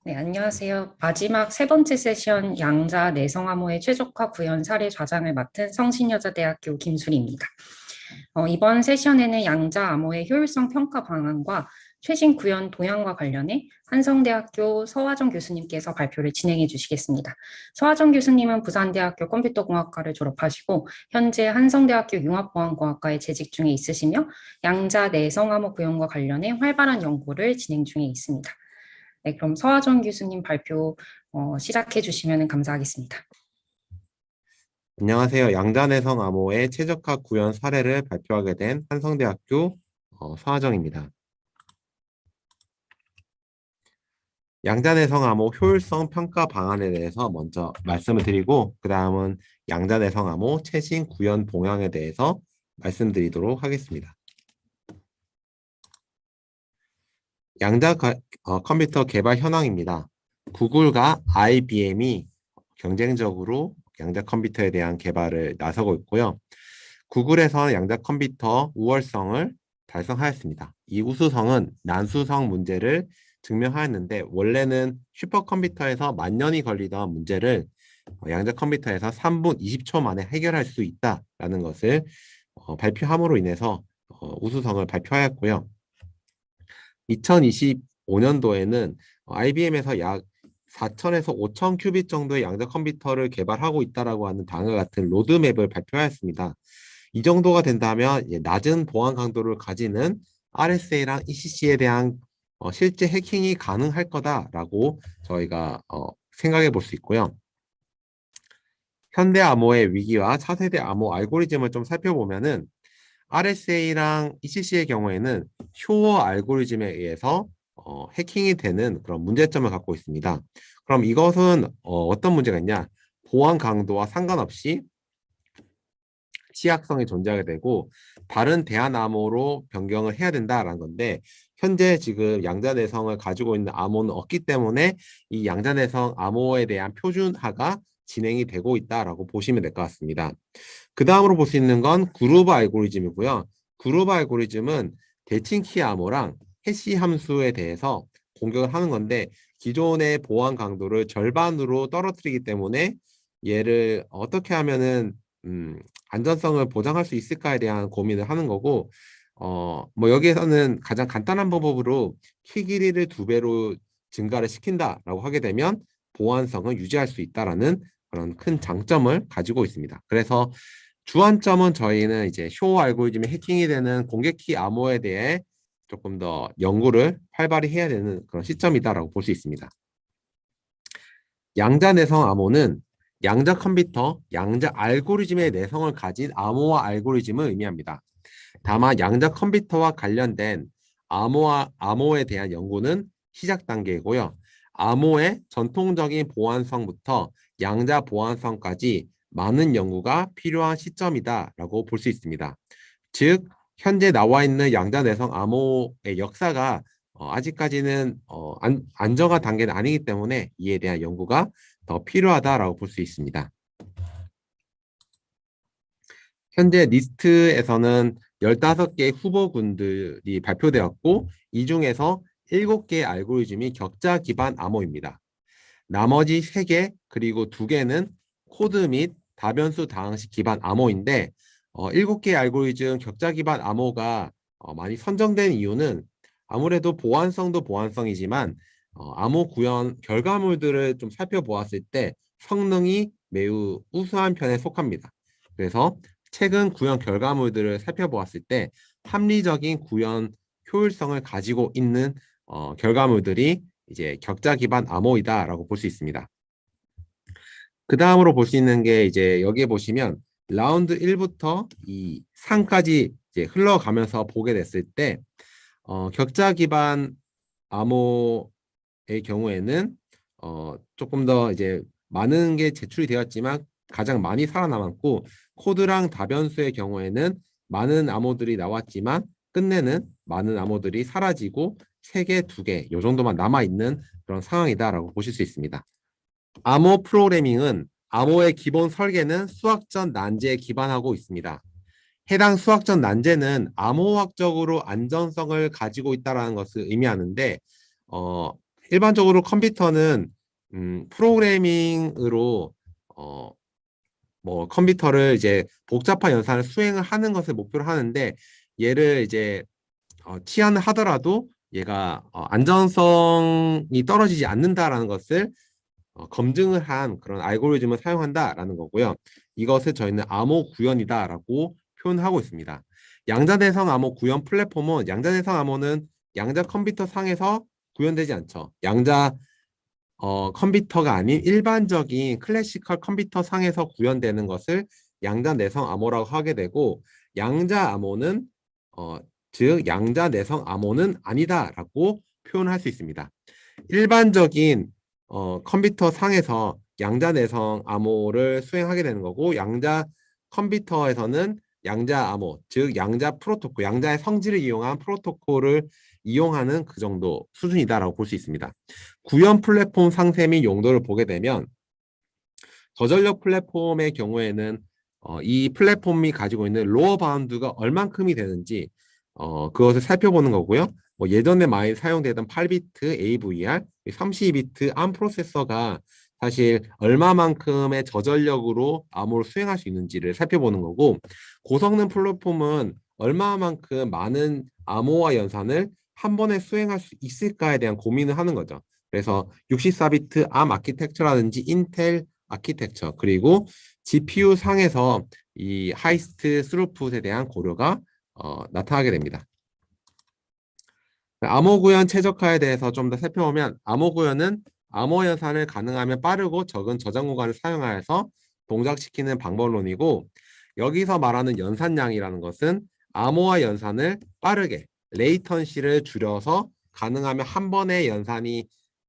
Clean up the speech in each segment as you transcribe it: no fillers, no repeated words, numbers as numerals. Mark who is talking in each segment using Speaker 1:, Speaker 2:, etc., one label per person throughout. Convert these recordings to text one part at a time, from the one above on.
Speaker 1: 네, 안녕하세요. 마지막 세 번째 세션 양자 내성암호의 최적화 구현 사례 좌장을 맡은 성신여자대학교 김수리입니다. 이번 세션에는 양자 암호의 효율성 평가 방안과 최신 구현 동향과 관련해 한성대학교 서화정 교수님께서 발표를 진행해 주시겠습니다. 서화정 교수님은 부산대학교 컴퓨터공학과를 졸업하시고 현재 한성대학교 융합보안공학과에 재직 중에 있으시며 양자 내성암호 구현과 관련해 활발한 연구를 진행 중에 있습니다. 네, 그럼 서하정 교수님 발표 시작해 주시면 감사하겠습니다.
Speaker 2: 안녕하세요. 양자내성 암호의 최적화 구현 사례를 발표하게 된 한성대학교 서하정입니다. 양자내성 암호 효율성 평가 방안에 대해서 먼저 말씀을 드리고 그 다음은 양자내성 암호 최신 구현 동향에 대해서 말씀드리도록 하겠습니다. 컴퓨터 개발 현황입니다. 구글과 IBM이 경쟁적으로 양자 컴퓨터에 대한 개발을 나서고 있고요. 구글에서는 양자 컴퓨터 우월성을 달성하였습니다. 이 우수성은 난수성 문제를 증명하였는데 원래는 슈퍼컴퓨터에서 만년이 걸리던 문제를 양자 컴퓨터에서 3분 20초 만에 해결할 수 있다라는 것을 발표함으로 인해서 우수성을 발표하였고요. 2025년도에는 IBM에서 약 4천에서 5천 큐빗 정도의 양자 컴퓨터를 개발하고 있다라고 하는 다음과 같은 로드맵을 발표하였습니다. 이 정도가 된다면 낮은 보안 강도를 가지는 RSA랑 ECC에 대한 실제 해킹이 가능할 거다라고 저희가 생각해 볼 수 있고요. 현대 암호의 위기와 차세대 암호 알고리즘을 좀 살펴보면은 RSA랑 ECC의 경우에는 쇼어 알고리즘에 의해서 해킹이 되는 그런 문제점을 갖고 있습니다. 그럼 이것은 어떤 문제가 있냐? 보안 강도와 상관없이 취약성이 존재하게 되고 다른 대안 암호로 변경을 해야 된다라는 건데 현재 지금 양자내성을 가지고 있는 암호는 없기 때문에 이 양자내성 암호에 대한 표준화가 진행이 되고 있다라고 보시면 될 것 같습니다. 그 다음으로 볼 수 있는 건 그룹 알고리즘이고요. 그룹 알고리즘은 대칭키 암호랑 해시 함수에 대해서 공격을 하는 건데 기존의 보안 강도를 절반으로 떨어뜨리기 때문에 얘를 어떻게 하면은 안전성을 보장할 수 있을까에 대한 고민을 하는 거고 뭐 여기에서는 가장 간단한 방법으로 키 길이를 2배로 증가를 시킨다라고 하게 되면 보안성을 유지할 수 있다라는 그런 큰 장점을 가지고 있습니다. 그래서 주안점은 저희는 이제 쇼 알고리즘이 해킹이 되는 공개키 암호에 대해 조금 더 연구를 활발히 해야 되는 그런 시점이다라고 볼 수 있습니다. 양자 내성 암호는 양자 컴퓨터, 양자 알고리즘의 내성을 가진 암호화 알고리즘을 의미합니다. 다만 양자 컴퓨터와 관련된 암호에 대한 연구는 시작 단계이고요. 암호의 전통적인 보안성부터 양자 보안성까지 많은 연구가 필요한 시점이다라고 볼 수 있습니다. 즉, 현재 나와 있는 양자 내성 암호의 역사가 아직까지는 안정화 단계는 아니기 때문에 이에 대한 연구가 더 필요하다라고 볼 수 있습니다. 현재 리스트에서는 15개 후보군들이 발표되었고 이 중에서 7개의 알고리즘이 격자 기반 암호입니다. 나머지 3개 그리고 2개는 코드 및 다변수 다항식 기반 암호인데 7개의 알고리즘 격자 기반 암호가 많이 선정된 이유는 아무래도 보안성도 보안성이지만 암호 구현 결과물들을 좀 살펴보았을 때 성능이 매우 우수한 편에 속합니다. 그래서 최근 구현 결과물들을 살펴보았을 때 합리적인 구현 효율성을 가지고 있는 결과물들이 이제 격자 기반 암호이다라고 볼 수 있습니다. 그 다음으로 볼 수 있는 게 이제 여기에 보시면 라운드 1부터 이 3까지 이제 흘러가면서 보게 됐을 때 격자 기반 암호의 경우에는 조금 더 이제 많은 게 제출이 되었지만 가장 많이 살아남았고 코드랑 다변수의 경우에는 많은 암호들이 나왔지만 끝내는 많은 암호들이 사라지고 3개, 2개 이 정도만 남아있는 그런 상황이다라고 보실 수 있습니다. 암호 프로그래밍은 암호의 기본 설계는 수학적 난제에 기반하고 있습니다. 해당 수학적 난제는 암호학적으로 안전성을 가지고 있다는 것을 의미하는데 일반적으로 컴퓨터는 프로그래밍으로 뭐 컴퓨터를 이제 복잡한 연산을 수행을 하는 것을 목표로 하는데 얘를 이제 치환을 하더라도 얘가 안전성이 떨어지지 않는다라는 것을 검증을 한 그런 알고리즘을 사용한다라는 거고요. 이것을 저희는 암호 구현이다라고 표현하고 있습니다. 양자대성 암호 구현 플랫폼은 양자대성 암호는 양자 컴퓨터 상에서 구현되지 않죠. 양자 컴퓨터가 아닌 일반적인 클래시컬 컴퓨터 상에서 구현되는 것을 양자 내성 암호라고 하게 되고 양자 암호는 즉 양자 내성 암호는 아니다라고 표현할 수 있습니다. 일반적인 컴퓨터 상에서 양자 내성 암호를 수행하게 되는 거고 양자 컴퓨터에서는 양자 암호, 즉 양자 프로토콜, 양자의 성질을 이용한 프로토콜을 이용하는 그 정도 수준이다라고 볼 수 있습니다. 구현 플랫폼 상세 및 용도를 보게 되면 저전력 플랫폼의 경우에는 이 플랫폼이 가지고 있는 로어 바운드가 얼만큼이 되는지 그것을 살펴보는 거고요. 뭐 예전에 많이 사용되던 8비트 AVR, 32비트 ARM 프로세서가 사실 얼마만큼의 저전력으로 암호를 수행할 수 있는지를 살펴보는 거고 고성능 플랫폼은 얼마만큼 많은 암호화 연산을 한 번에 수행할 수 있을까에 대한 고민을 하는 거죠. 그래서 64비트 ARM 아키텍처라든지 인텔 아키텍처 그리고 GPU 상에서 이 하이스트 스루풋에 대한 고려가 나타나게 됩니다. 암호 구현 최적화에 대해서 좀 더 살펴보면 암호 구현은 암호 연산을 가능하면 빠르고 적은 저장 공간을 사용하여서 동작시키는 방법론이고 여기서 말하는 연산량이라는 것은 암호화 연산을 빠르게 레이턴시를 줄여서 가능하면 한 번의 연산이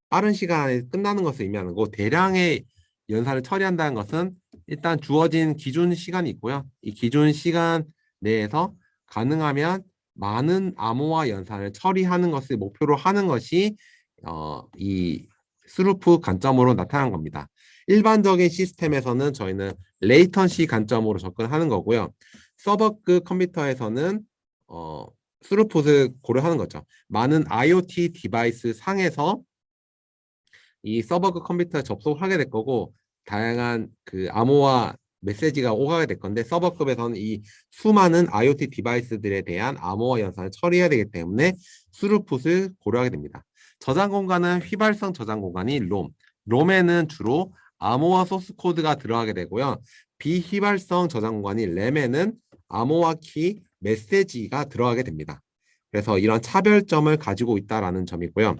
Speaker 2: 빠른 시간에 끝나는 것을 의미하는 거고 대량의 연산을 처리한다는 것은 일단 주어진 기준 시간이 있고요. 이 기준 시간 내에서 가능하면 많은 암호화 연산을 처리하는 것을 목표로 하는 것이 이 스루프 관점으로 나타난 겁니다. 일반적인 시스템에서는 저희는 레이턴시 관점으로 접근하는 거고요. 서버급 컴퓨터에서는 스루풋을 고려하는 거죠. 많은 IoT 디바이스 상에서 이 서버급 컴퓨터에 접속하게 될 거고 다양한 그 암호화 메시지가 오가게 될 건데 서버급에서는 이 수많은 IoT 디바이스들에 대한 암호화 연산을 처리해야 되기 때문에 스루풋을 고려하게 됩니다. 저장 공간은 휘발성 저장 공간이 롬. 롬에는 주로 암호화 소스 코드가 들어가게 되고요. 비휘발성 저장 공간이 램에는 암호화 키 메시지가 들어가게 됩니다. 그래서 이런 차별점을 가지고 있다라는 점이고요.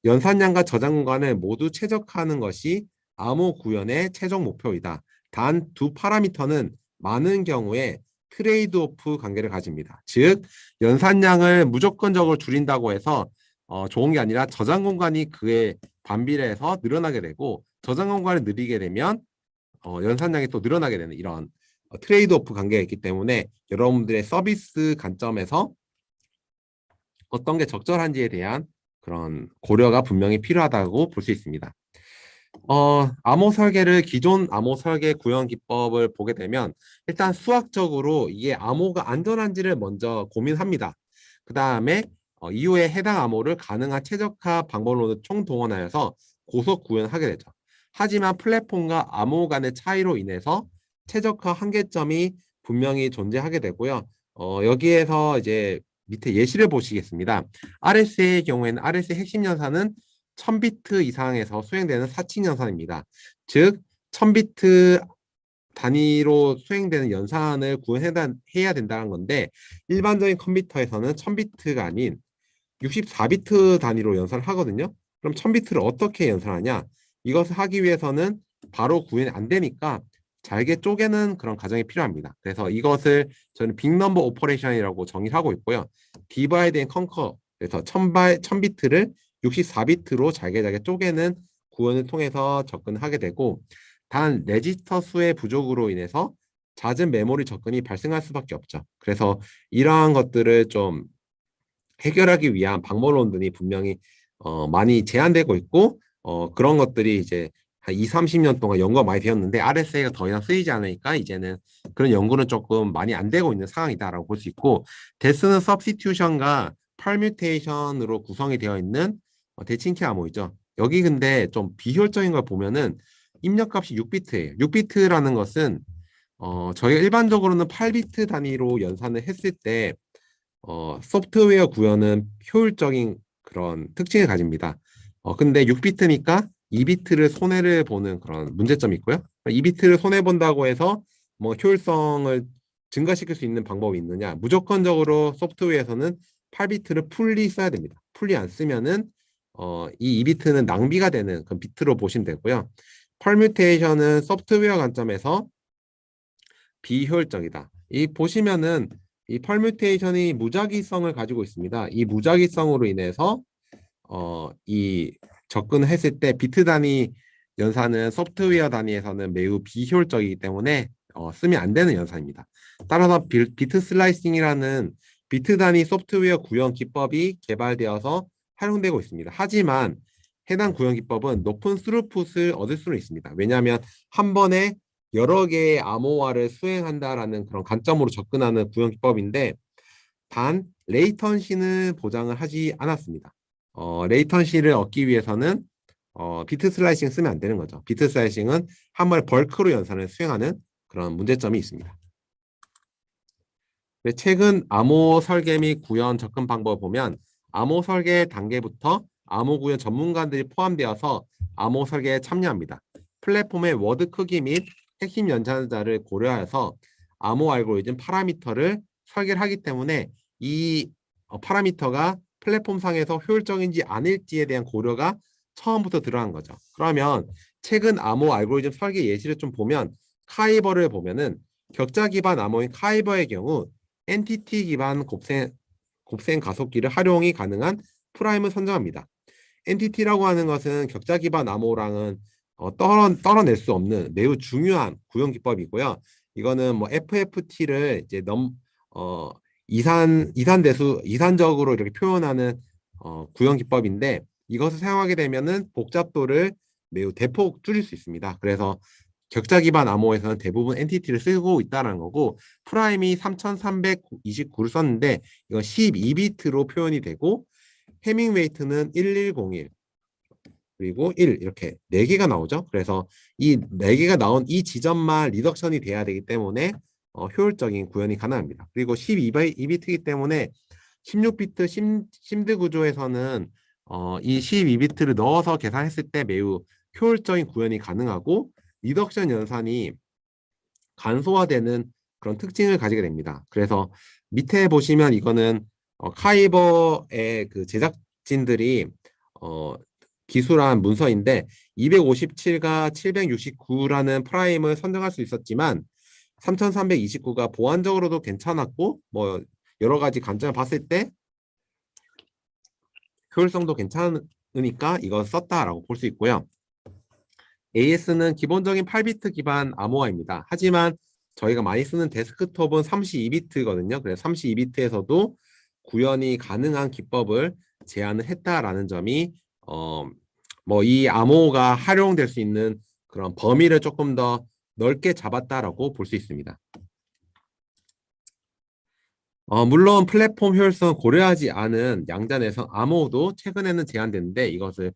Speaker 2: 연산량과 저장 공간을 모두 최적화하는 것이 암호 구현의 최종 목표이다. 단 두 파라미터는 많은 경우에 트레이드 오프 관계를 가집니다. 즉 연산량을 무조건적으로 줄인다고 해서 좋은 게 아니라 저장 공간이 그에 반비례해서 늘어나게 되고 저장 공간을 늘리게 되면 연산량이 또 늘어나게 되는 이런 트레이드 오프 관계가 있기 때문에 여러분들의 서비스 관점에서 어떤 게 적절한지에 대한 그런 고려가 분명히 필요하다고 볼 수 있습니다. 암호 설계를 기존 암호 설계 구현 기법을 보게 되면 일단 수학적으로 이게 암호가 안전한지를 먼저 고민합니다. 그 다음에 이후에 해당 암호를 가능한 최적화 방법론을 총동원하여서 고속 구현하게 되죠. 하지만 플랫폼과 암호 간의 차이로 인해서 최적화 한계점이 분명히 존재하게 되고요. 여기에서 이제 밑에 예시를 보시겠습니다. RSA의 경우에는 RSA 핵심 연산은 1000비트 이상에서 수행되는 사칙 연산입니다. 즉 1000비트 단위로 수행되는 연산을 구현해야 된다는 건데 일반적인 컴퓨터에서는 1000비트가 아닌 64비트 단위로 연산을 하거든요. 그럼 1000비트를 어떻게 연산하냐? 이것을 하기 위해서는 바로 구현이 안 되니까 잘게 쪼개는 그런 과정이 필요합니다. 그래서 이것을 저는 빅넘버 오퍼레이션이라고 정의를 하고 있고요. 디바이드 앤 컨커, 그래서 1000비트를 64비트로 잘게 쪼개는 구현을 통해서 접근하게 되고 단 레지스터 수의 부족으로 인해서 잦은 메모리 접근이 발생할 수밖에 없죠. 그래서 이러한 것들을 좀 해결하기 위한 방법론들이 분명히 많이 제한되고 있고 그런 것들이 이제 한 2, 30년 동안 연구가 많이 되었는데 RSA가 더 이상 쓰이지 않으니까 이제는 그런 연구는 조금 많이 안 되고 있는 상황이다라고 볼 수 있고 데스는 서브스티튜션과 퍼뮤테이션으로 구성이 되어 있는 대칭키 암호이죠. 여기 근데 좀 비효율적인 걸 보면은 입력값이 6비트예요. 6비트라는 것은 저희가 일반적으로는 8비트 단위로 연산을 했을 때 소프트웨어 구현은 효율적인 그런 특징을 가집니다. 근데 6비트니까 2비트를 손해를 보는 그런 문제점이 있고요. 2비트를 손해 본다고 해서 뭐 효율성을 증가시킬 수 있는 방법이 있느냐? 무조건적으로 소프트웨어에서는 8비트를 풀리 써야 됩니다. 풀리 안 쓰면은 이 2비트는 낭비가 되는 그런 비트로 보시면 되고요. 펄뮤테이션은 소프트웨어 관점에서 비효율적이다. 이 보시면은 이 펄뮤테이션이 무작위성을 가지고 있습니다. 이 무작위성으로 인해서 이 접근을 했을 때 비트 단위 연산은 소프트웨어 단위에서는 매우 비효율적이기 때문에 쓰면 안 되는 연산입니다. 따라서 비트 슬라이싱이라는 비트 단위 소프트웨어 구현 기법이 개발되어서 활용되고 있습니다. 하지만 해당 구현 기법은 높은 스루풋을 얻을 수는 있습니다. 왜냐하면 한 번에 여러 개의 암호화를 수행한다라는 그런 관점으로 접근하는 구현 기법인데 단 레이턴시는 보장을 하지 않았습니다. 레이턴시를 얻기 위해서는 비트 슬라이싱 쓰면 안 되는 거죠. 비트 슬라이싱은 한 번에 벌크로 연산을 수행하는 그런 문제점이 있습니다. 최근 암호 설계 및 구현 접근 방법을 보면 암호 설계 단계부터 암호 구현 전문가들이 포함되어서 암호 설계에 참여합니다. 플랫폼의 워드 크기 및 핵심 연산자를 고려해서 암호 알고리즘 파라미터를 설계를 하기 때문에 이 파라미터가 플랫폼 상에서 효율적인지 아닐지에 대한 고려가 처음부터 들어간 거죠. 그러면 최근 암호 알고리즘 설계 예시를 좀 보면 카이버를 보면은 격자 기반 암호인 카이버의 경우 엔티티 기반 곱셈 가속기를 활용이 가능한 프라임을 선정합니다. 엔티티라고 하는 것은 격자 기반 암호랑은 떨어낼 수 없는 매우 중요한 구현 기법이고요. 이거는 뭐 FFT를 이제 이산적으로 이렇게 표현하는 구현 기법인데 이것을 사용하게 되면은 복잡도를 매우 대폭 줄일 수 있습니다. 그래서 격자 기반 암호에서는 대부분 엔티티를 쓰고 있다는 거고 프라임이 3329를 썼는데 이건 12비트로 표현이 되고 해밍 웨이트는 1101 그리고 1 이렇게 4개가 나오죠. 그래서 이 4개가 나온 이 지점만 리덕션이 돼야 되기 때문에 효율적인 구현이 가능합니다. 그리고 12비트이기 때문에 16비트 심드 구조에서는 이 12비트를 넣어서 계산했을 때 매우 효율적인 구현이 가능하고 리덕션 연산이 간소화되는 그런 특징을 가지게 됩니다. 그래서 밑에 보시면 이거는 카이버의 그 제작진들이 기술한 문서인데 257과 769라는 프라임을 선정할 수 있었지만 3329가 보안적으로도 괜찮았고 뭐 여러 가지 관점을 봤을 때 효율성도 괜찮으니까 이걸 썼다라고 볼 수 있고요. AS는 기본적인 8비트 기반 암호화입니다. 하지만 저희가 많이 쓰는 데스크톱은 32비트거든요. 그래서 32비트에서도 구현이 가능한 기법을 제안을 했다라는 점이 뭐 이 암호가 활용될 수 있는 그런 범위를 조금 더 넓게 잡았다라고 볼 수 있습니다. 물론 플랫폼 효율성을 고려하지 않은 양자 내성 암호도 최근에는 제한되는데 이것을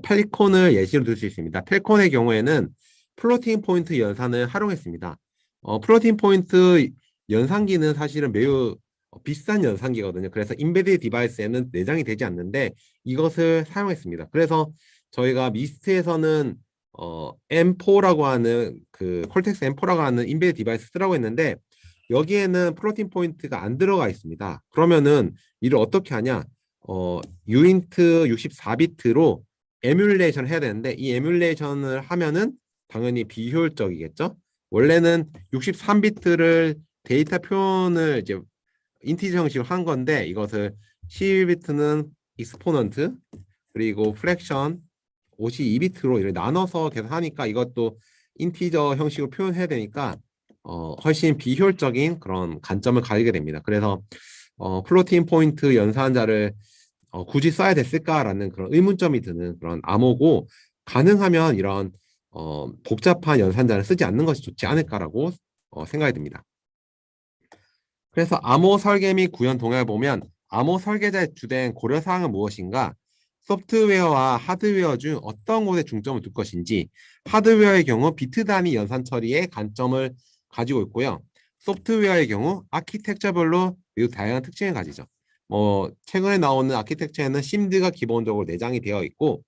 Speaker 2: 펠리콘을 예시로 들 수 있습니다. 펠콘의 경우에는 플로팅 포인트 연산을 활용했습니다. 플로팅 포인트 연산기는 사실은 매우 비싼 연산기거든요. 그래서 인베디드 디바이스에는 내장이 되지 않는데 이것을 사용했습니다. 그래서 저희가 미스트에서는 M4라고 하는 그 콜텍스 M4라고 하는 인베디드 디바이스 쓰라고 했는데 여기에는 플로팅 포인트가 안 들어가 있습니다. 그러면은 이를 어떻게 하냐? 유인트 64비트로 에뮬레이션을 해야 되는데 이 에뮬레이션을 하면은 당연히 비효율적이겠죠? 원래는 63비트를 데이터 표현을 이제 인티저 형식으로 한 건데 이것을 12비트는 익스포넌트 그리고 프랙션 52비트로 이렇게 나눠서 계산하니까 이것도 인티저 형식으로 표현해야 되니까 훨씬 비효율적인 그런 관점을 가지게 됩니다. 그래서 플로팅 포인트 연산자를 굳이 써야 됐을까라는 그런 의문점이 드는 그런 암호고 가능하면 이런 복잡한 연산자를 쓰지 않는 것이 좋지 않을까라고 생각이 듭니다. 그래서 암호 설계 및 구현 동향을 보면 암호 설계자의 주된 고려사항은 무엇인가? 소프트웨어와 하드웨어 중 어떤 곳에 중점을 둘 것인지, 하드웨어의 경우 비트 단위 연산 처리에 관점을 가지고 있고요. 소프트웨어의 경우 아키텍처별로 매우 다양한 특징을 가지죠. 최근에 나오는 아키텍처에는 심드가 기본적으로 내장이 되어 있고,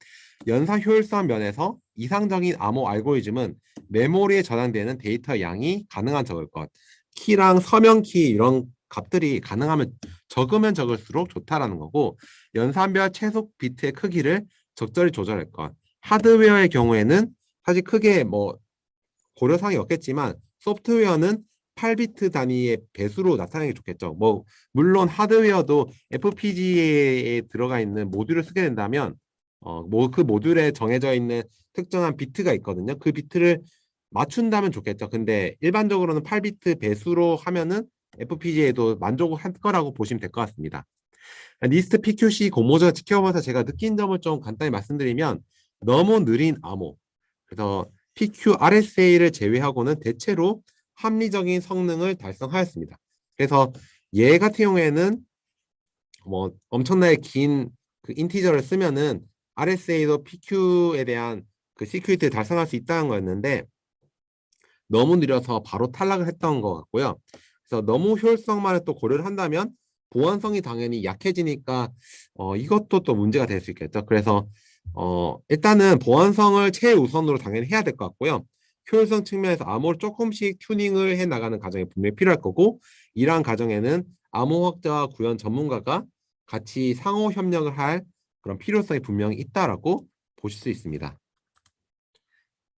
Speaker 2: 연산 효율성 면에서 이상적인 암호 알고리즘은 메모리에 저장되는 데이터 양이 가능한 적을 것, 키랑 서명키 이런 값들이 가능하면 적으면 적을수록 좋다라는 거고, 연산별 최소 비트의 크기를 적절히 조절할 것. 하드웨어의 경우에는 사실 크게 고려사항이 없겠지만 소프트웨어는 8비트 단위의 배수로 나타내는 게 좋겠죠. 물론 하드웨어도 FPGA에 들어가 있는 모듈을 쓰게 된다면 그 모듈에 정해져 있는 특정한 비트가 있거든요. 그 비트를 맞춘다면 좋겠죠. 근데 일반적으로는 8비트 배수로 하면은 FPGA도 만족할 거라고 보시면 될 것 같습니다. 리스트 PQC 고모저 지켜보면서 제가 느낀 점을 좀 간단히 말씀드리면, 너무 느린 암호, 그래서 PQRSA를 제외하고는 대체로 합리적인 성능을 달성하였습니다. 그래서 얘 같은 경우에는 엄청나게 긴 그 인티저를 쓰면은 RSA도 PQ에 대한 그 시큐리티를 달성할 수 있다는 거였는데, 너무 느려서 바로 탈락을 했던 것 같고요. 그래서 너무 효율성만을 또 고려를 한다면 보안성이 당연히 약해지니까 이것도 또 문제가 될 수 있겠죠. 그래서 일단은 보안성을 최우선으로 당연히 해야 될 것 같고요. 효율성 측면에서 암호를 조금씩 튜닝을 해 나가는 과정이 분명히 필요할 거고, 이러한 과정에는 암호학자와 구현 전문가가 같이 상호 협력을 할 그런 필요성이 분명히 있다라고 보실 수 있습니다.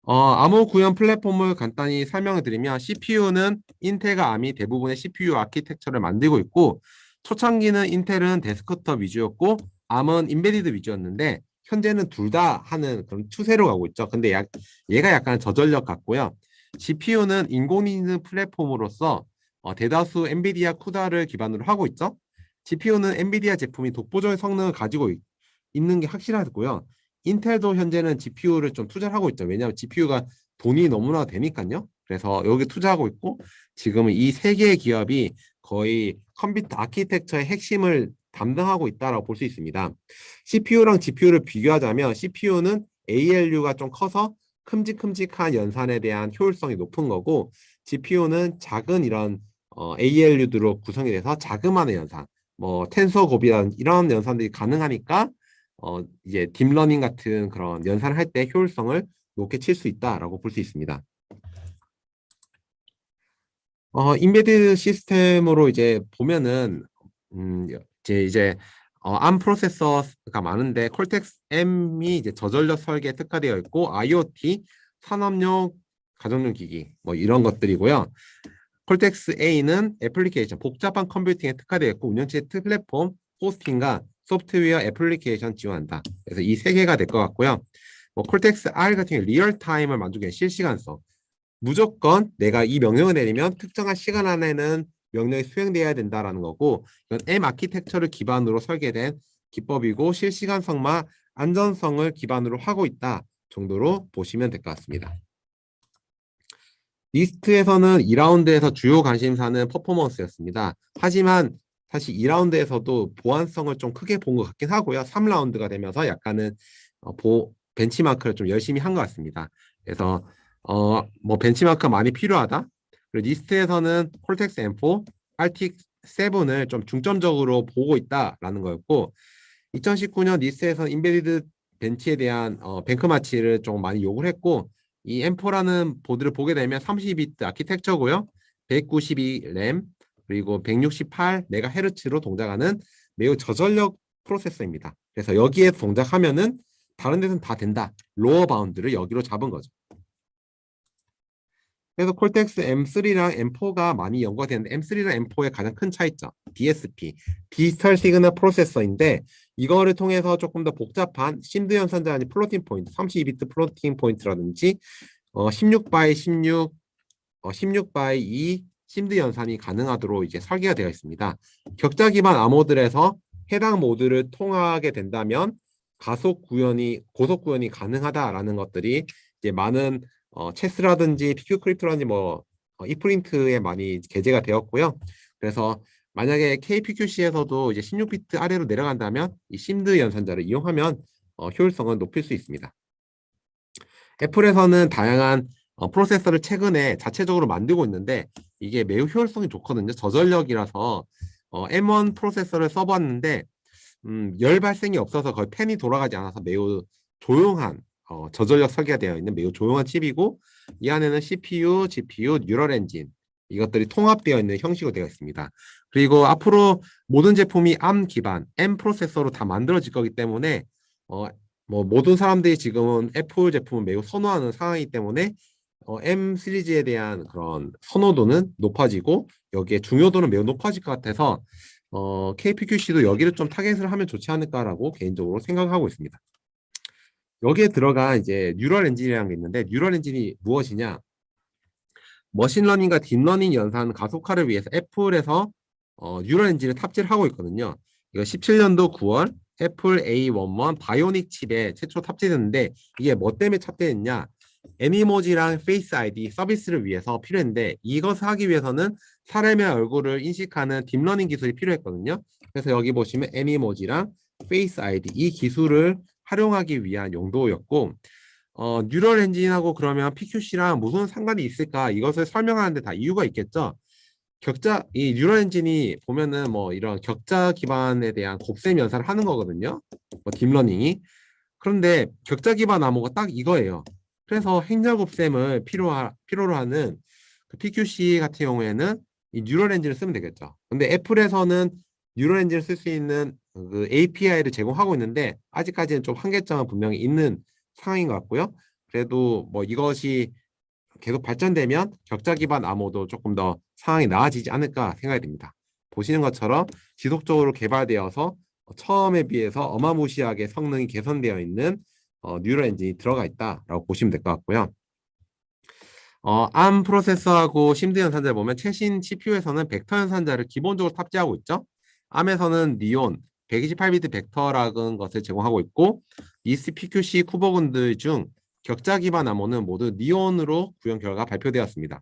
Speaker 2: 암호 구현 플랫폼을 간단히 설명을 드리면, CPU는 인텔과 암이 대부분의 CPU 아키텍처를 만들고 있고, 초창기는 인텔은 데스크톱 위주였고 암은 인베디드 위주였는데, 현재는 둘 다 하는 그런 추세로 가고 있죠. 근데 얘가 약간 저전력 같고요. GPU는 인공지능 플랫폼으로서 대다수 엔비디아 쿠다를 기반으로 하고 있죠. GPU는 엔비디아 제품이 독보적인 성능을 가지고 있는 게 확실하고요. 인텔도 현재는 GPU를 좀 투자를 하고 있죠. 왜냐하면 GPU가 돈이 너무나 되니까요. 그래서 여기 투자하고 있고, 지금은 이 세 개의 기업이 거의 컴퓨터 아키텍처의 핵심을 담당하고 있다고 볼 수 있습니다. CPU랑 GPU를 비교하자면 CPU는 ALU가 좀 커서 큼직큼직한 연산에 대한 효율성이 높은 거고, GPU는 작은 이런 ALU들로 구성이 돼서 자그마한 연산, 텐서곱이라는 이런 연산들이 가능하니까 이제 딥러닝 같은 그런 연산을 할 때 효율성을 높게 칠 수 있다라고 볼 수 있습니다. 인베디드 시스템으로 이제 보면은 이제 암 프로세서가 많은데, 콜텍스 M이 이제 저전력 설계에 특화되어 있고, IoT, 산업용, 가정용 기기 이런 것들이고요. 콜텍스 A는 애플리케이션, 복잡한 컴퓨팅에 특화되어 있고 운영체 플랫폼, 호스팅과 소프트웨어 애플리케이션 지원한다. 그래서 이 세 개가 될 것 같고요. 콜텍스 R 같은 경우 리얼타임을 만족해 실시간성. 무조건 내가 이 명령을 내리면 특정한 시간 안에는 명령이 수행되어야 된다라는 거고, 이건 M 아키텍처를 기반으로 설계된 기법이고 실시간성과 안전성을 기반으로 하고 있다 정도로 보시면 될 것 같습니다. 리스트에서는 2라운드에서 주요 관심사는 퍼포먼스였습니다. 하지만 사실 2라운드에서도 보안성을 좀 크게 본 것 같긴 하고요. 3라운드가 되면서 약간은 벤치마크를 좀 열심히 한 것 같습니다. 그래서 벤치마크가 많이 필요하다. 그리고 리스트에서는 콜텍스 M4, RTX 7을 좀 중점적으로 보고 있다라는 거였고, 2019년 리스트에서는 인베디드 벤치에 대한 벤크마치를 좀 많이 요구를 했고, 이 M4라는 보드를 보게 되면 32비트 아키텍처고요. 192 램, 그리고 168MHz로 동작하는 매우 저전력 프로세서입니다. 그래서 여기에 동작하면은 다른 데서는 다 된다. 로어 바운드를 여기로 잡은 거죠. 그래서 콜텍스 M3랑 M4가 많이 연구가 되는데, M3랑 M4의 가장 큰 차이점, DSP, 디지털 시그널 프로세서인데, 이거를 통해서 조금 더 복잡한 심드 연산자 아닌 플로팅 포인트, 32비트 플로팅 포인트라든지 16 x 16, 16 x 2 심드 연산이 가능하도록 이제 설계가 되어 있습니다. 격자 기반 암호들에서 해당 모드를 통하게 된다면 고속 구현이 가능하다라는 것들이 이제 많은 체스라든지 PQ 크립토라든지 이프린트에 많이 게재가 되었고요. 그래서 만약에 KPQC에서도 이제 16비트 아래로 내려간다면 이 심드 연산자를 이용하면 효율성은 높일 수 있습니다. 애플에서는 다양한 프로세서를 최근에 자체적으로 만들고 있는데 이게 매우 효율성이 좋거든요. 저전력이라서 M1 프로세서를 써봤는데 열 발생이 없어서 거의 팬이 돌아가지 않아서 매우 조용한 저전력 설계가 되어 있는 매우 조용한 칩이고 이 안에는 CPU, GPU, 뉴럴 엔진 이것들이 통합되어 있는 형식으로 되어 있습니다. 그리고 앞으로 모든 제품이 ARM 기반 M 프로세서로 다 만들어질 거기 때문에 뭐 모든 사람들이 지금은 애플 제품을 매우 선호하는 상황이기 때문에 M 시리즈에 대한 그런 선호도는 높아지고 여기에 중요도는 매우 높아질 것 같아서 KPQC도 여기를 좀 타겟을 하면 좋지 않을까라고 개인적으로 생각하고 있습니다. 여기에 들어간 이제 뉴럴 엔진이라는 게 있는데 뉴럴 엔진이 무엇이냐? 머신러닝과 딥러닝 연산 가속화를 위해서 애플에서 뉴럴 엔진을 탑재를 하고 있거든요. 이거 17년도 9월 애플 A11 바이오닉 칩에 최초 탑재됐는데 이게 뭐 때문에 탑재됐냐? 애니모지랑 페이스 아이디 서비스를 위해서 필요했는데 이것을 하기 위해서는 사람의 얼굴을 인식하는 딥러닝 기술이 필요했거든요. 그래서 여기 보시면 애니모지랑 페이스 아이디 이 기술을 활용하기 위한 용도였고 뉴럴 엔진하고 그러면 PQC랑 무슨 상관이 있을까? 이것을 설명하는데 다 이유가 있겠죠. 이 뉴럴 엔진이 보면은 뭐 이런 격자 기반에 대한 곱셈 연산을 하는 거거든요. 뭐 딥러닝이. 그런데 격자 기반 암호가 딱 이거예요. 그래서 행렬 곱셈을 필요로 하는 그 PQC 같은 경우에는 이 뉴럴 엔진을 쓰면 되겠죠. 근데 애플에서는 뉴럴 엔진을 쓸 수 있는 그 API를 제공하고 있는데 아직까지는 좀 한계점은 분명히 있는 상황인 것 같고요. 그래도 뭐 이것이 계속 발전되면 격자 기반 암호도 조금 더 상황이 나아지지 않을까 생각이 듭니다. 보시는 것처럼 지속적으로 개발되어서 처음에 비해서 어마무시하게 성능이 개선되어 있는 뉴럴 엔진이 들어가 있다라고 보시면 될 것 같고요. ARM 프로세서하고 심드 연산자를 보면 최신 CPU에서는 벡터 연산자를 기본적으로 탑재하고 있죠. ARM에서는 니온 128비트 벡터라는 것을 제공하고 있고 ECPQC 쿠버군들 중 격자 기반 암호는 모두 니온으로 구현 결과 발표되었습니다.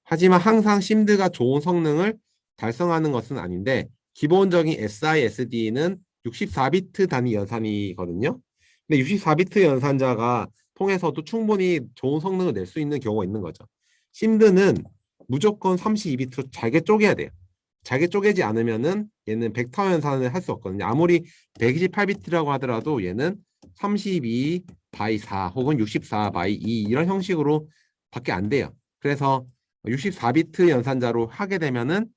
Speaker 2: 하지만 항상 심드가 좋은 성능을 달성하는 것은 아닌데 기본적인 SISD는 64비트 단위 연산이거든요. 근데 64비트 연산자가 통해서도 충분히 좋은 성능을 낼 수 있는 경우가 있는 거죠. 심드는 무조건 32비트로 잘게 쪼개야 돼요. 잘게 쪼개지 않으면은 얘는 벡터 연산을 할 수 없거든요. 아무리 128비트라고 하더라도 얘는 32 바이 4 혹은 64 바이 2 이런 형식으로 밖에 안 돼요. 그래서 64비트 연산자로 하게 되면은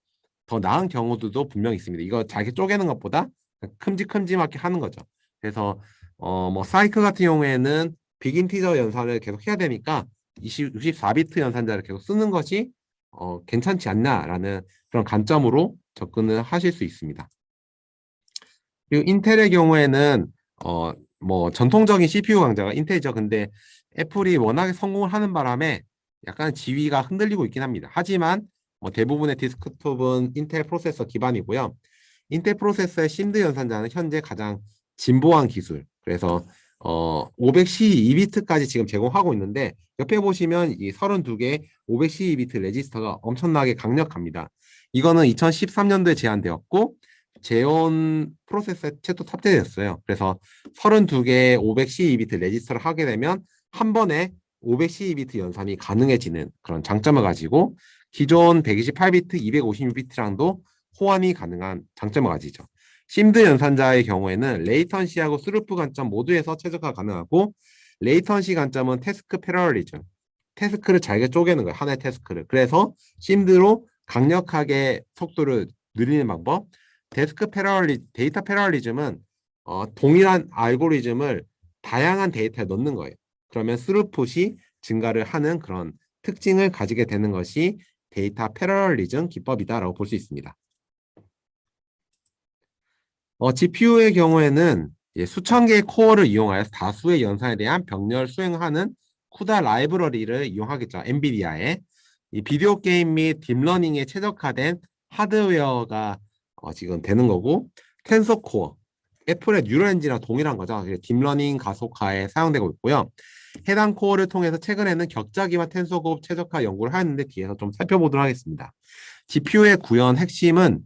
Speaker 2: 더 나은 경우도 분명히 있습니다. 이거 잘게 쪼개는 것보다 큼직큼직하게 하는 거죠. 그래서 뭐 사이클 같은 경우에는 빅 인티저 연산을 계속 해야 되니까 64비트 연산자를 계속 쓰는 것이 괜찮지 않나라는 그런 관점으로 접근을 하실 수 있습니다. 그리고 인텔의 경우에는 뭐 전통적인 CPU 강자가 인텔이죠. 근데 애플이 워낙에 성공을 하는 바람에 약간 지위가 흔들리고 있긴 합니다. 하지만 뭐 대부분의 디스크톱은 인텔 프로세서 기반이고요. 인텔 프로세서의 심드 연산자는 현재 가장 진보한 기술. 그래서 512비트까지 지금 제공하고 있는데 옆에 보시면 이 32개 512비트 레지스터가 엄청나게 강력합니다. 이거는 2013년도에 제한되었고 제온 프로세서에 최초 탑재됐어요. 그래서 32개 512비트 레지스터를 하게 되면 한 번에 512비트 연산이 가능해지는 그런 장점을 가지고 기존 128비트, 256비트랑도 호환이 가능한 장점을 가지죠. 심드 연산자의 경우에는 레이턴시하고 스루프 관점 모두에서 최적화 가능하고 레이턴시 관점은 태스크 패러럴리즘. 태스크를 잘게 쪼개는 거예요. 하나의 태스크를. 그래서 심드로 강력하게 속도를 늘리는 방법. 데이터 패러럴리즘은 동일한 알고리즘을 다양한 데이터에 넣는 거예요. 그러면 스루풋이 증가를 하는 그런 특징을 가지게 되는 것이 데이터 패러럴리즘 기법이다라고 볼 수 있습니다. GPU의 경우에는 수천 개의 코어를 이용하여 다수의 연산에 대한 병렬 수행하는 쿠다 라이브러리를 이용하겠죠. 엔비디아의 이 비디오 게임 및 딥러닝에 최적화된 하드웨어가 지금 되는 거고 텐서 코어, 애플의 뉴럴 엔진이랑 동일한 거죠. 딥러닝 가속화에 사용되고 있고요. 해당 코어를 통해서 최근에는 격자 기반 텐서 고급 최적화 연구를 하였는데 뒤에서 좀 살펴보도록 하겠습니다. GPU의 구현 핵심은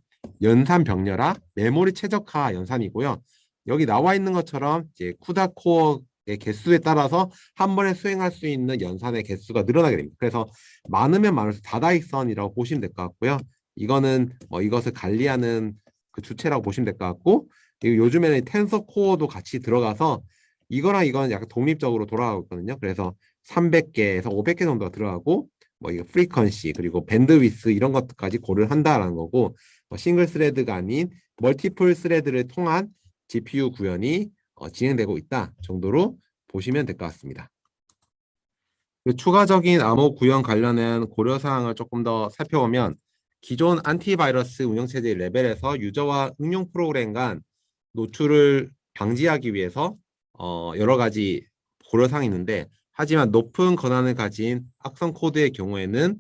Speaker 2: 연산 병렬화, 메모리 최적화 연산이고요. 여기 나와 있는 것처럼 이제 쿠다 코어의 개수에 따라서 한 번에 수행할 수 있는 연산의 개수가 늘어나게 됩니다. 그래서 많으면 많을수록 다다익선이라고 보시면 될 것 같고요. 이거는 이것을 관리하는 그 주체라고 보시면 될 것 같고, 그리고 요즘에는 텐서 코어도 같이 들어가서 이거랑 이거는 약간 독립적으로 돌아가고 있거든요. 그래서 300개에서 500개 정도가 들어가고, 이거 프리퀀시 그리고 밴드위스 이런 것까지 고려를 한다라는 거고, 싱글 스레드가 아닌 멀티플 스레드를 통한 GPU 구현이 진행되고 있다 정도로 보시면 될 것 같습니다. 추가적인 암호 구현 관련한 고려사항을 조금 더 살펴보면, 기존 안티바이러스 운영체제 레벨에서 유저와 응용 프로그램 간 노출을 방지하기 위해서 여러 가지 고려사항이 있는데, 하지만 높은 권한을 가진 악성 코드의 경우에는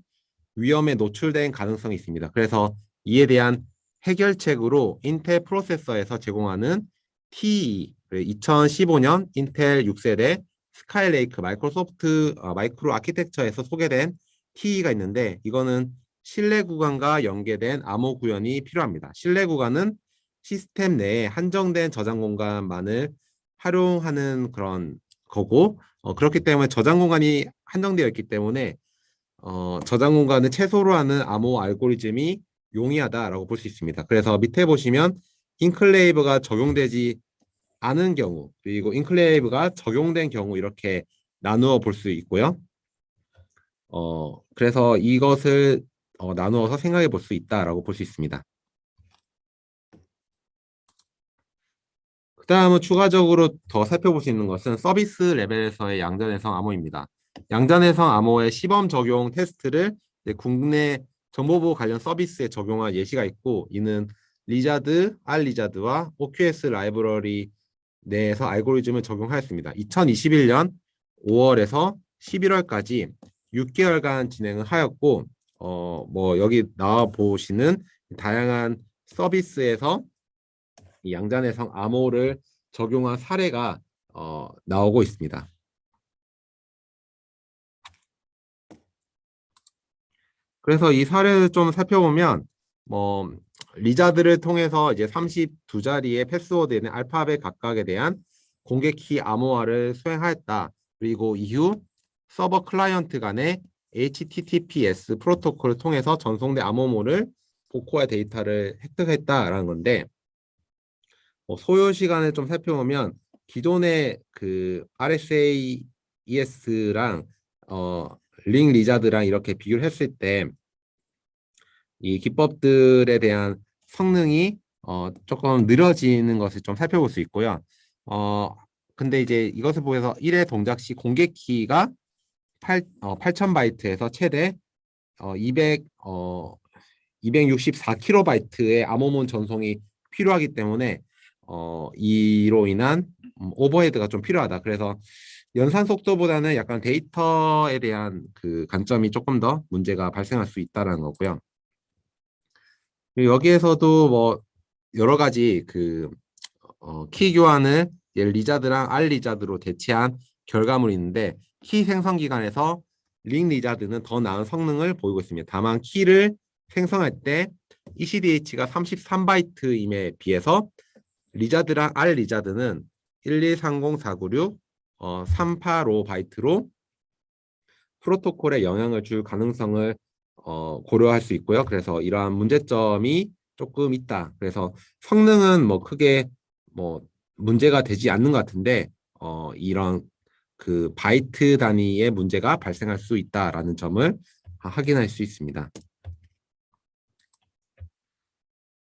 Speaker 2: 위험에 노출된 가능성이 있습니다. 그래서 이에 대한 해결책으로 인텔 프로세서에서 제공하는 TE 2015년 인텔 6세대 스카이레이크 마이크로소프트 마이크로 아키텍처에서 소개된 TE가 있는데, 이거는 실내 구간과 연계된 암호 구현이 필요합니다. 실내 구간은 시스템 내에 한정된 저장 공간만을 활용하는 그런 거고, 그렇기 때문에 저장 공간이 한정되어 있기 때문에 저장 공간을 최소로 하는 암호 알고리즘이 용이하다라고 볼 수 있습니다. 그래서 밑에 보시면 인클레이브가 적용되지 않은 경우, 그리고 인클레이브가 적용된 경우 이렇게 나누어 볼 수 있고요. 그래서 이것을 나누어서 생각해 볼 수 있다라고 볼 수 있습니다. 그 다음은 추가적으로 더 살펴볼 수 있는 것은 서비스 레벨에서의 양자내성 암호입니다. 양자내성 암호의 시범 적용 테스트를 국내 정보보호 관련 서비스에 적용한 예시가 있고, 이는 리자드, 알리자드와 OQS 라이브러리 내에서 알고리즘을 적용하였습니다. 2021년 5월에서 11월까지 6개월간 진행을 하였고, 여기 나와 보시는 다양한 서비스에서 이 양자내성 암호를 적용한 사례가 나오고 있습니다. 그래서 이 사례를 좀 살펴보면, 리자드를 통해서 이제 32자리의 패스워드에는 알파벳 각각에 대한 공개키 암호화를 수행하였다. 그리고 이후 서버 클라이언트 간의 HTTPS 프로토콜을 통해서 전송된 암호모를 복호화 데이터를 획득했다라는 건데, 소요 시간을 좀 살펴보면 기존의 그 RSA ES랑 링 리자드랑 이렇게 비교를 했을 때 이 기법들에 대한 성능이 조금 느려지는 것을 좀 살펴볼 수 있고요. 근데 이제 이것을 보면서 1회 동작 시 공개 키가 8000바이트에서 최대 264kb의 암호문 전송이 필요하기 때문에 이로 인한 오버헤드가 좀 필요하다. 그래서 연산 속도보다는 약간 데이터에 대한 그 관점이 조금 더 문제가 발생할 수 있다는 거고요. 여기에서도 여러 가지 그 키 교환을 리자드랑 알 리자드로 대체한 결과물이 있는데, 키 생성 기간에서 링 리자드는 더 나은 성능을 보이고 있습니다. 다만 키를 생성할 때 ECDH가 33바이트임에 비해서 리자드랑 알 리자드는 1230496 385바이트로 프로토콜에 영향을 줄 가능성을 고려할 수 있고요. 그래서 이러한 문제점이 조금 있다. 그래서 성능은 크게 문제가 되지 않는 것 같은데, 이런 그 바이트 단위의 문제가 발생할 수 있다라는 점을 확인할 수 있습니다.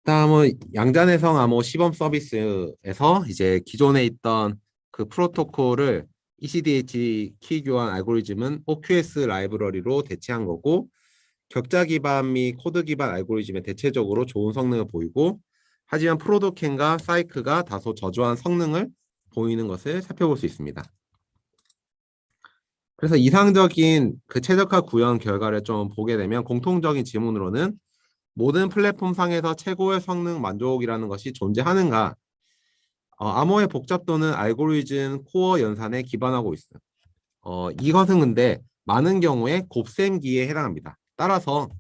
Speaker 2: 다음은 양자내성 암호 시범 서비스에서 이제 기존에 있던 그 프로토콜을 ECDH 키 교환 알고리즘은 OQS 라이브러리로 대체한 거고, 격자 기반 및 코드 기반 알고리즘에 대체적으로 좋은 성능을 보이고, 하지만 프로도캔과 사이크가 다소 저조한 성능을 보이는 것을 살펴볼 수 있습니다. 그래서 이상적인 그 최적화 구현 결과를 좀 보게 되면, 공통적인 질문으로는 모든 플랫폼 상에서 최고의 성능 만족이라는 것이 존재하는가? 암호의 복잡도는 알고리즘 코어 연산에 기반하고 있어요. 이것은 근데 많은 경우에 곱셈기에 해당합니다. 따라서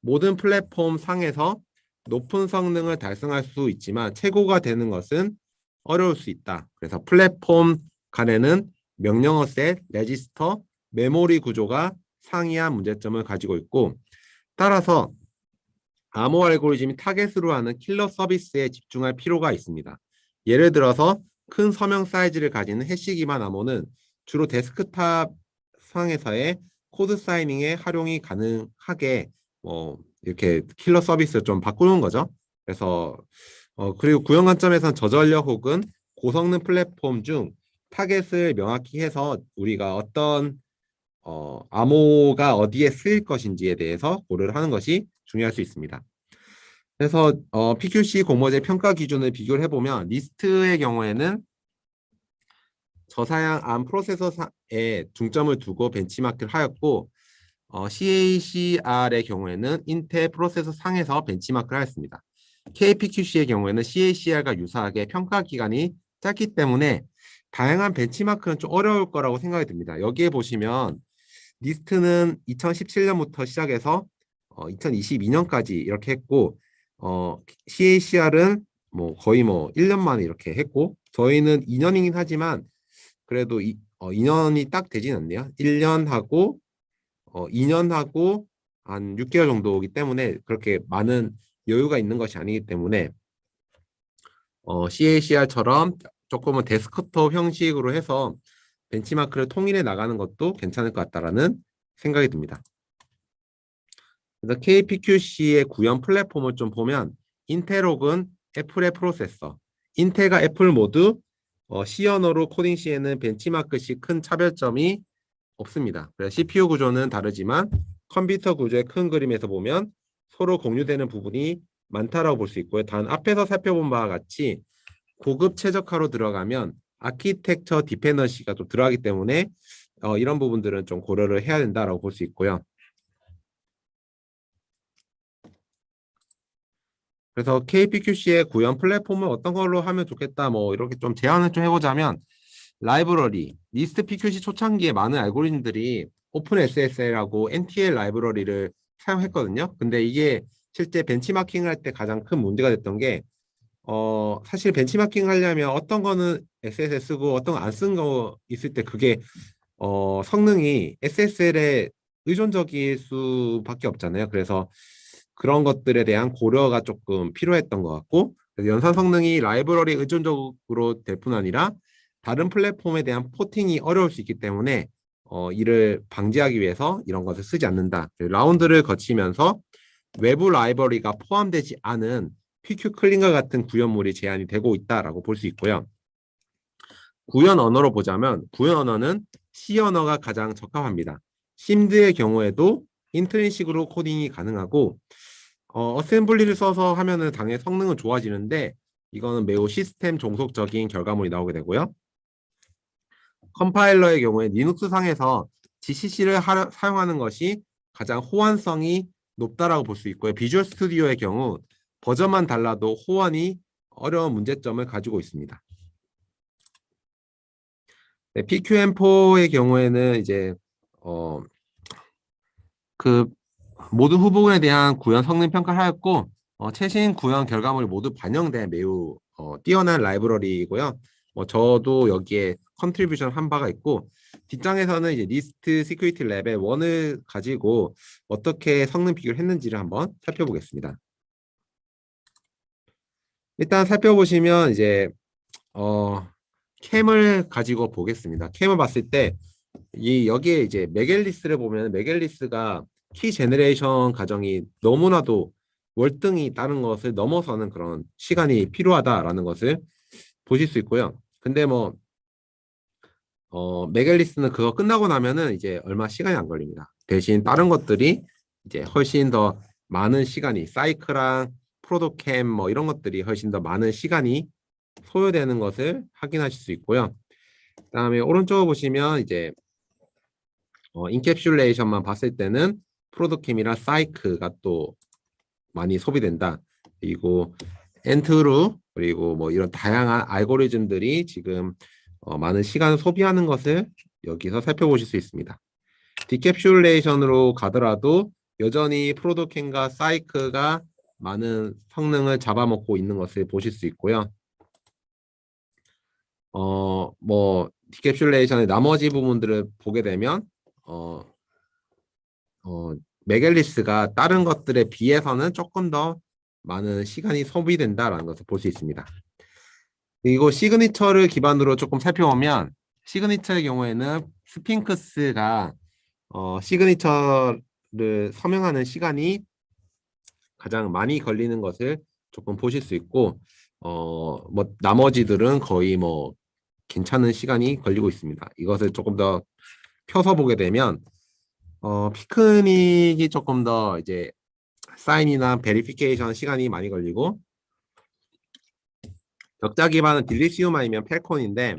Speaker 2: 모든 플랫폼 상에서 높은 성능을 달성할 수 있지만 최고가 되는 것은 어려울 수 있다. 그래서 플랫폼 간에는 명령어 셋, 레지스터, 메모리 구조가 상이한 문제점을 가지고 있고 따라서 암호 알고리즘이 타겟으로 하는 킬러 서비스에 집중할 필요가 있습니다. 예를 들어서 큰 서명 사이즈를 가지는 해시 기반 암호는 주로 데스크탑 상에서의 코드 사이닝에 활용이 가능하게 이렇게 킬러 서비스를 좀 바꾸는 거죠. 그래서 그리고 구현 관점에서는 저전력 혹은 고성능 플랫폼 중 타겟을 명확히 해서 우리가 어떤 암호가 어디에 쓰일 것인지에 대해서 고려를 하는 것이 중요할 수 있습니다. 그래서 PQC 공모제 평가 기준을 비교를 해보면 리스트의 경우에는 저사양 암 프로세서에 중점을 두고 벤치마크를 하였고 CACR의 경우에는 인텔 프로세서 상에서 벤치마크를 하였습니다. KPQC의 경우에는 CACR과 유사하게 평가 기간이 짧기 때문에 다양한 벤치마크는 좀 어려울 거라고 생각이 듭니다. 여기에 보시면 리스트는 2017년부터 시작해서 2022년까지 이렇게 했고 CACR은 거의 1년 만에 이렇게 했고 저희는 2년이긴 하지만 그래도 2년이 딱 되진 않네요. 1년 하고 2년 하고 한 6개월 정도이기 때문에 그렇게 많은 여유가 있는 것이 아니기 때문에 CACR처럼 조금은 데스크톱 형식으로 해서 벤치마크를 통일해 나가는 것도 괜찮을 것 같다라는 생각이 듭니다. 그래서 KPQC의 구현 플랫폼을 좀 보면 인텔 혹은 애플의 프로세서, 인텔과 애플 모두 C 언어로 코딩 시에는 벤치마크 시 큰 차별점이 없습니다. 그래서 CPU 구조는 다르지만 컴퓨터 구조의 큰 그림에서 보면 서로 공유되는 부분이 많다라고 볼 수 있고요. 단 앞에서 살펴본 바와 같이 고급 최적화로 들어가면 아키텍처 디펜던시가 좀 들어가기 때문에 이런 부분들은 좀 고려를 해야 된다라고 볼 수 있고요. 그래서 KPQC의 구현 플랫폼을 어떤 걸로 하면 좋겠다 이렇게 좀 제안을 좀 해보자면 라이브러리, 리스트 PQC 초창기에 많은 알고리즘들이 오픈SSL하고 NTL 라이브러리를 사용했거든요. 근데 이게 실제 벤치마킹을 할 때 가장 큰 문제가 됐던 게 사실 벤치마킹 하려면 어떤 거는 SSL 쓰고 어떤 거 안 쓴 거 있을 때 그게 성능이 SSL에 의존적일 수밖에 없잖아요. 그래서 그런 것들에 대한 고려가 조금 필요했던 것 같고 그래서 연산 성능이 라이브러리 의존적으로 될 뿐 아니라 다른 플랫폼에 대한 포팅이 어려울 수 있기 때문에 이를 방지하기 위해서 이런 것을 쓰지 않는다. 라운드를 거치면서 외부 라이브러리가 포함되지 않은 PQ 클린과 같은 구현물이 제한이 되고 있다라고 볼 수 있고요. 구현 언어로 보자면 구현 언어는 C 언어가 가장 적합합니다. 심드의 경우에도 인트린식으로 코딩이 가능하고 어셈블리를 써서 하면은 당연히 성능은 좋아지는데 이거는 매우 시스템 종속적인 결과물이 나오게 되고요. 컴파일러의 경우에 리눅스 상에서 GCC를 사용하는 것이 가장 호환성이 높다라고 볼 수 있고요. 비주얼 스튜디오의 경우 버전만 달라도 호환이 어려운 문제점을 가지고 있습니다. 네, PQM4의 경우에는 이제 그 모든 후보군에 대한 구현 성능 평가를 하였고 최신 구현 결과물이 모두 반영된 매우 뛰어난 라이브러리이고요. 저도 여기에 컨트리뷰션 한 바가 있고 뒷장에서는 이제 리스트 시큐리티 레벨 1을 가지고 어떻게 성능 비교를 했는지를 한번 살펴보겠습니다. 일단 살펴보시면 이제 캠을 가지고 보겠습니다. 캠을 봤을 때 여기에 이제 메겔리스를 보면 메겔리스가 키 제너레이션 과정이 너무나도 월등히 다른 것을 넘어서는 그런 시간이 필요하다라는 것을 보실 수 있고요. 근데 메겔리스는 그거 끝나고 나면은 이제 얼마 시간이 안 걸립니다. 대신 다른 것들이 이제 훨씬 더 많은 시간이 사이클랑 프로도캠 이런 것들이 훨씬 더 많은 시간이 소요되는 것을 확인하실 수 있고요. 그다음에 오른쪽을 보시면 이제 인캡슐레이션만 봤을 때는 프로도캠이랑 사이크가 또 많이 소비된다. 그리고 엔트루 그리고 이런 다양한 알고리즘들이 지금 많은 시간을 소비하는 것을 여기서 살펴보실 수 있습니다. 디캡슐레이션으로 가더라도 여전히 프로도캠과 사이크가 많은 성능을 잡아먹고 있는 것을 보실 수 있고요. 뭐 디캡슐레이션의 나머지 부분들을 보게 되면 어, 메갤리스가 다른 것들에 비해서는 조금 더 많은 시간이 소비된다라는 것을 볼 수 있습니다. 그리고 시그니처를 기반으로 조금 살펴보면 시그니처의 경우에는 스핑크스가 시그니처를 서명하는 시간이 가장 많이 걸리는 것을 조금 보실 수 있고 뭐 나머지들은 거의 뭐 괜찮은 시간이 걸리고 있습니다. 이것을 조금 더 펴서 보게 되면 피크닉이 조금 더 이제 사인이나 베리피케이션 시간이 많이 걸리고 격자 기반은 딜리시움 아니면 펠콘인데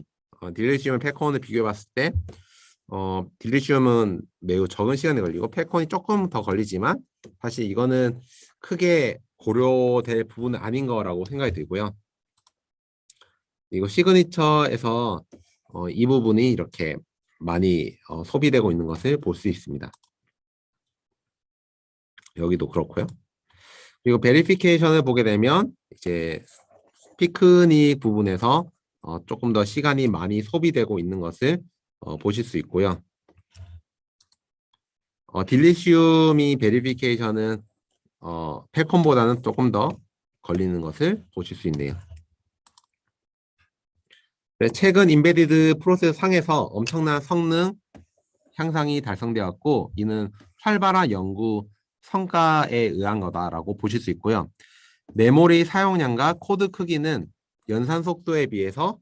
Speaker 2: 딜리시움 펠콘을 비교해 봤을 때 딜리시움은 매우 적은 시간이 걸리고 펠콘이 조금 더 걸리지만 사실 이거는 크게 고려될 부분은 아닌 거라고 생각이 들고요. 그리고 시그니처에서 이 부분이 이렇게 많이 소비되고 있는 것을 볼 수 있습니다. 여기도 그렇고요. 그리고 베리피케이션을 보게 되면 이제 피크닉 부분에서 조금 더 시간이 많이 소비되고 있는 것을 보실 수 있고요. 딜리시움이 베리피케이션은 펠콘보다는 조금 더 걸리는 것을 보실 수 있네요. 최근 인베디드 프로세서 상에서 엄청난 성능 향상이 달성되었고 이는 활발한 연구 성과에 의한 거다라고 보실 수 있고요. 메모리 사용량과 코드 크기는 연산 속도에 비해서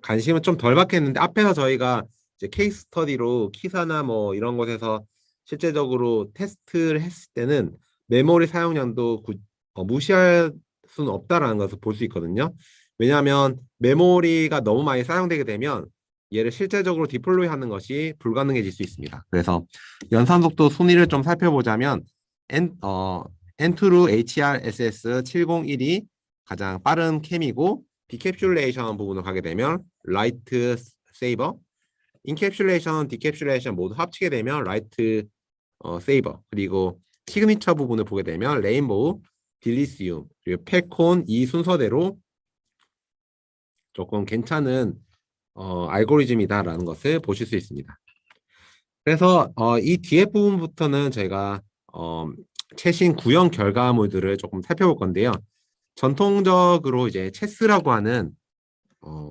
Speaker 2: 관심은 좀 덜 받겠는데 앞에서 저희가 이제 케이스 스터디로 키사나 뭐 이런 곳에서 실제적으로 테스트를 했을 때는 메모리 사용량도 무시할 수는 없다라는 것을 볼 수 있거든요. 왜냐하면 메모리가 너무 많이 사용되게 되면 얘를 실제적으로 디플로이 하는 것이 불가능해질 수 있습니다. 그래서 연산 속도 순위를 좀 살펴보자면 엔투루 HRSS 701이 가장 빠른 캠이고 디캡슐레이션 부분을 가게 되면 라이트 세이버, 인캡슐레이션, 디캡슐레이션 모두 합치게 되면 라이트 세이버, 그리고 시그니처 부분을 보게 되면 레인보우, 딜리시움, 그리고 펠콘 이 순서대로 조금 괜찮은 알고리즘이다라는 것을 보실 수 있습니다. 그래서 이 뒤에 부분부터는 저희가 최신 구형 결과물들을 조금 살펴볼 건데요. 전통적으로 이제 체스라고 하는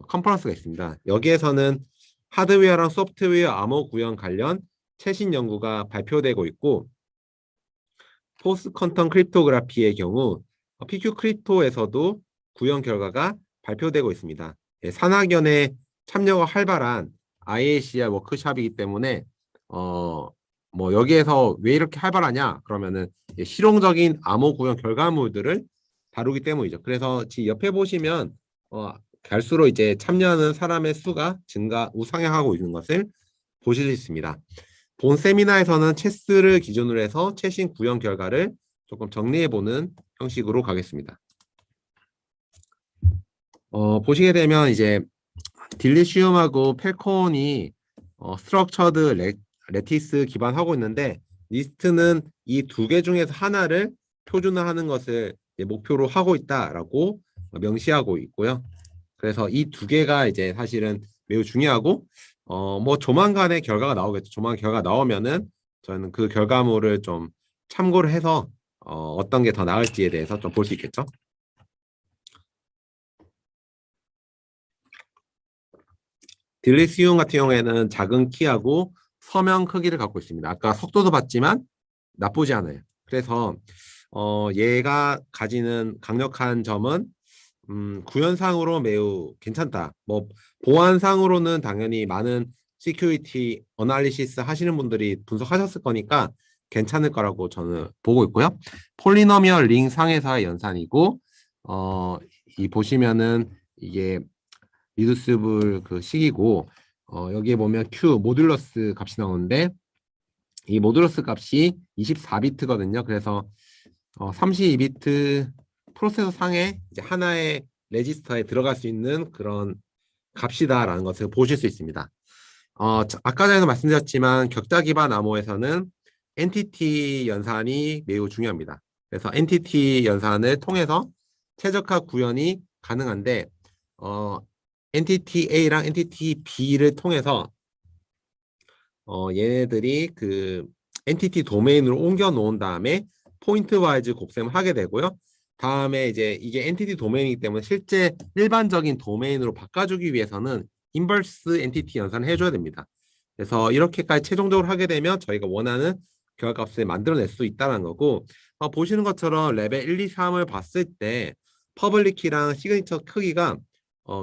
Speaker 2: 컨퍼런스가 있습니다. 여기에서는 하드웨어랑 소프트웨어 암호 구형 관련 최신 연구가 발표되고 있고 포스트 퀀텀 크립토그래피의 경우 PQ 크립토에서도 구형 결과가 발표되고 있습니다. 산학연의 참여가 활발한 IACR 워크숍이기 때문에 뭐 여기에서 왜 이렇게 활발하냐 그러면은 실용적인 암호 구형 결과물들을 다루기 때문이죠. 그래서 지금 옆에 보시면 갈수록 이제 참여하는 사람의 수가 우상향하고 있는 것을 보실 수 있습니다. 본 세미나에서는 체스를 기준으로 해서 최신 구형 결과를 조금 정리해보는 형식으로 가겠습니다. 보시게 되면 이제 딜리시움하고 펠콘이 스트럭처드 레티스 기반하고 있는데 리스트는 이 두 개 중에서 하나를 표준화하는 것을 목표로 하고 있다라고 명시하고 있고요. 그래서 이 두 개가 이제 사실은 매우 중요하고 뭐 조만간에 결과가 나오겠죠. 조만간 결과가 나오면은 저는 그 결과물을 좀 참고를 해서 어떤 게 더 나을지에 대해서 좀 볼 수 있겠죠. 딜리시움 같은 경우에는 작은 키하고 서명 크기를 갖고 있습니다. 아까 속도도 봤지만 나쁘지 않아요. 그래서 얘가 가지는 강력한 점은 구현상으로 매우 괜찮다. 뭐 보안상으로는 당연히 많은 시큐리티 어널리시스 하시는 분들이 분석하셨을 거니까 괜찮을 거라고 저는 보고 있고요. 폴리노미얼 링 상에서의 연산이고 이 보시면은 이게 리두스블 그 식이고 여기에 보면 Q 모듈러스 값이 나오는데 이 모듈러스 값이 24비트거든요. 그래서 32비트 프로세서 상에 이제 하나의 레지스터에 들어갈 수 있는 그런 값이다라는 것을 보실 수 있습니다. 아까 전에도 말씀드렸지만 격자 기반 암호에서는 엔티티 연산이 매우 중요합니다. 그래서 엔티티 연산을 통해서 최적화 구현이 가능한데 엔티티 A랑 엔티티 B를 통해서 얘네들이 그 엔티티 도메인으로 옮겨 놓은 다음에 포인트 와이즈 곱셈을 하게 되고요. 다음에 이제 이게 엔티티 도메인이기 때문에 실제 일반적인 도메인으로 바꿔주기 위해서는 인버스 엔티티 연산을 해줘야 됩니다. 그래서 이렇게까지 최종적으로 하게 되면 저희가 원하는 결과값을 만들어낼 수 있다는 거고, 보시는 것처럼 레벨 1, 2, 3을 봤을 때 퍼블릭 키랑 시그니처 크기가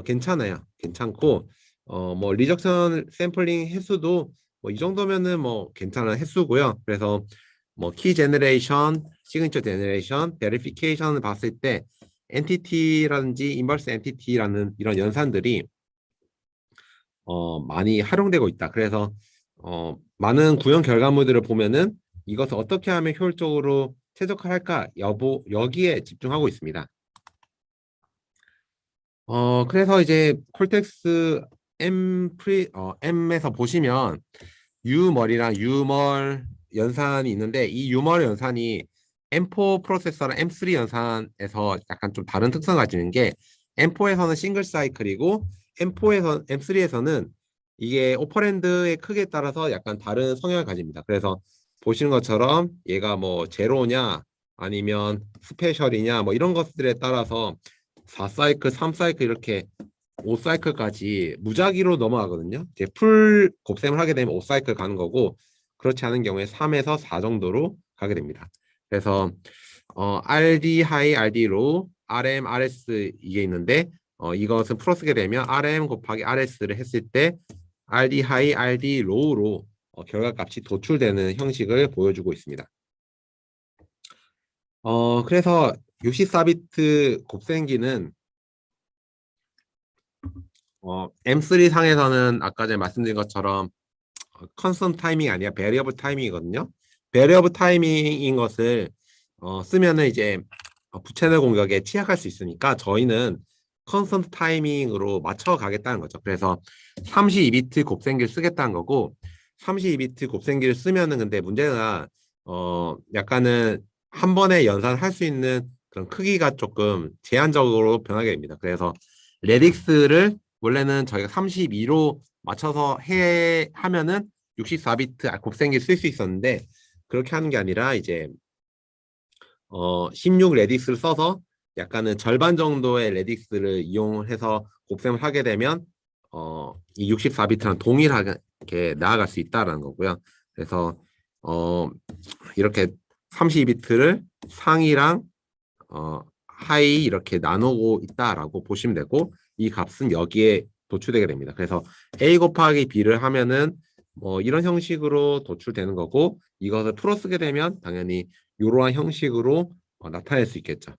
Speaker 2: 괜찮아요. 괜찮고 뭐 리적션 샘플링 횟수도 뭐 이 정도면은 뭐 괜찮은 횟수고요. 그래서 뭐 키 제너레이션, 시그니처 제너레이션, 베리피케이션을 봤을 때 엔티티라든지 인버스 엔티티라는 이런 연산들이 많이 활용되고 있다. 그래서 많은 구현 결과물들을 보면은 이것을 어떻게 하면 효율적으로 최적화할까 여기에 집중하고 있습니다. 그래서 이제 콜텍스 M에서 보시면 U멀이랑 U멀 연산이 있는데 이 U멀 연산이 M4 프로세서랑 M3 연산에서 약간 좀 다른 특성을 가지는 게 M4에서는 싱글 사이클이고 M3에서는 이게 오퍼랜드의 크기에 따라서 약간 다른 성향을 가집니다. 그래서 보시는 것처럼 얘가 뭐 제로냐 아니면 스페셜이냐 뭐 이런 것들에 따라서 4사이클, 3사이클 이렇게 5사이클까지 무작위로 넘어가거든요. 이제 풀 곱셈을 하게 되면 5사이클 가는 거고 그렇지 않은 경우에 3에서 4 정도로 가게 됩니다. 그래서 RD 하이, RD 로우, RM, RS 이게 있는데 이것은 풀어쓰게 되면 RM 곱하기 RS를 했을 때 RD 하이, RD 로우로 결과값이 도출되는 형식을 보여주고 있습니다. 그래서 64비트 곱셈기는 M3 상에서는 아까 전에 말씀드린 것처럼 컨스턴트 타이밍이 아니라 베리어블 타이밍이거든요. 베리어블 타이밍인 것을 쓰면은 이제 부채널 공격에 취약할 수 있으니까 저희는 컨스턴트 타이밍으로 맞춰 가겠다는 거죠. 그래서 32비트 곱셈기를 쓰겠다는 거고 32비트 곱셈기를 쓰면은 근데 문제가 약간은 한 번에 연산할 수 있는 그런 크기가 조금 제한적으로 변하게 됩니다. 그래서 레딕스를 원래는 저희가 32로 맞춰서 하면은 64비트 곱셈기 쓸 수 있었는데 그렇게 하는 게 아니라 이제 16 레딕스를 써서 약간은 절반 정도의 레딕스를 이용해서 곱셈을 하게 되면 이 64비트랑 동일하게 나아갈 수 있다라는 거고요. 그래서 이렇게 32비트를 상이랑 하이 이렇게 나누고 있다라고 보시면 되고 이 값은 여기에 도출되게 됩니다. 그래서 A 곱하기 B를 하면은 뭐 이런 형식으로 도출되는 거고 이것을 풀어 쓰게 되면 당연히 이러한 형식으로 나타낼 수 있겠죠.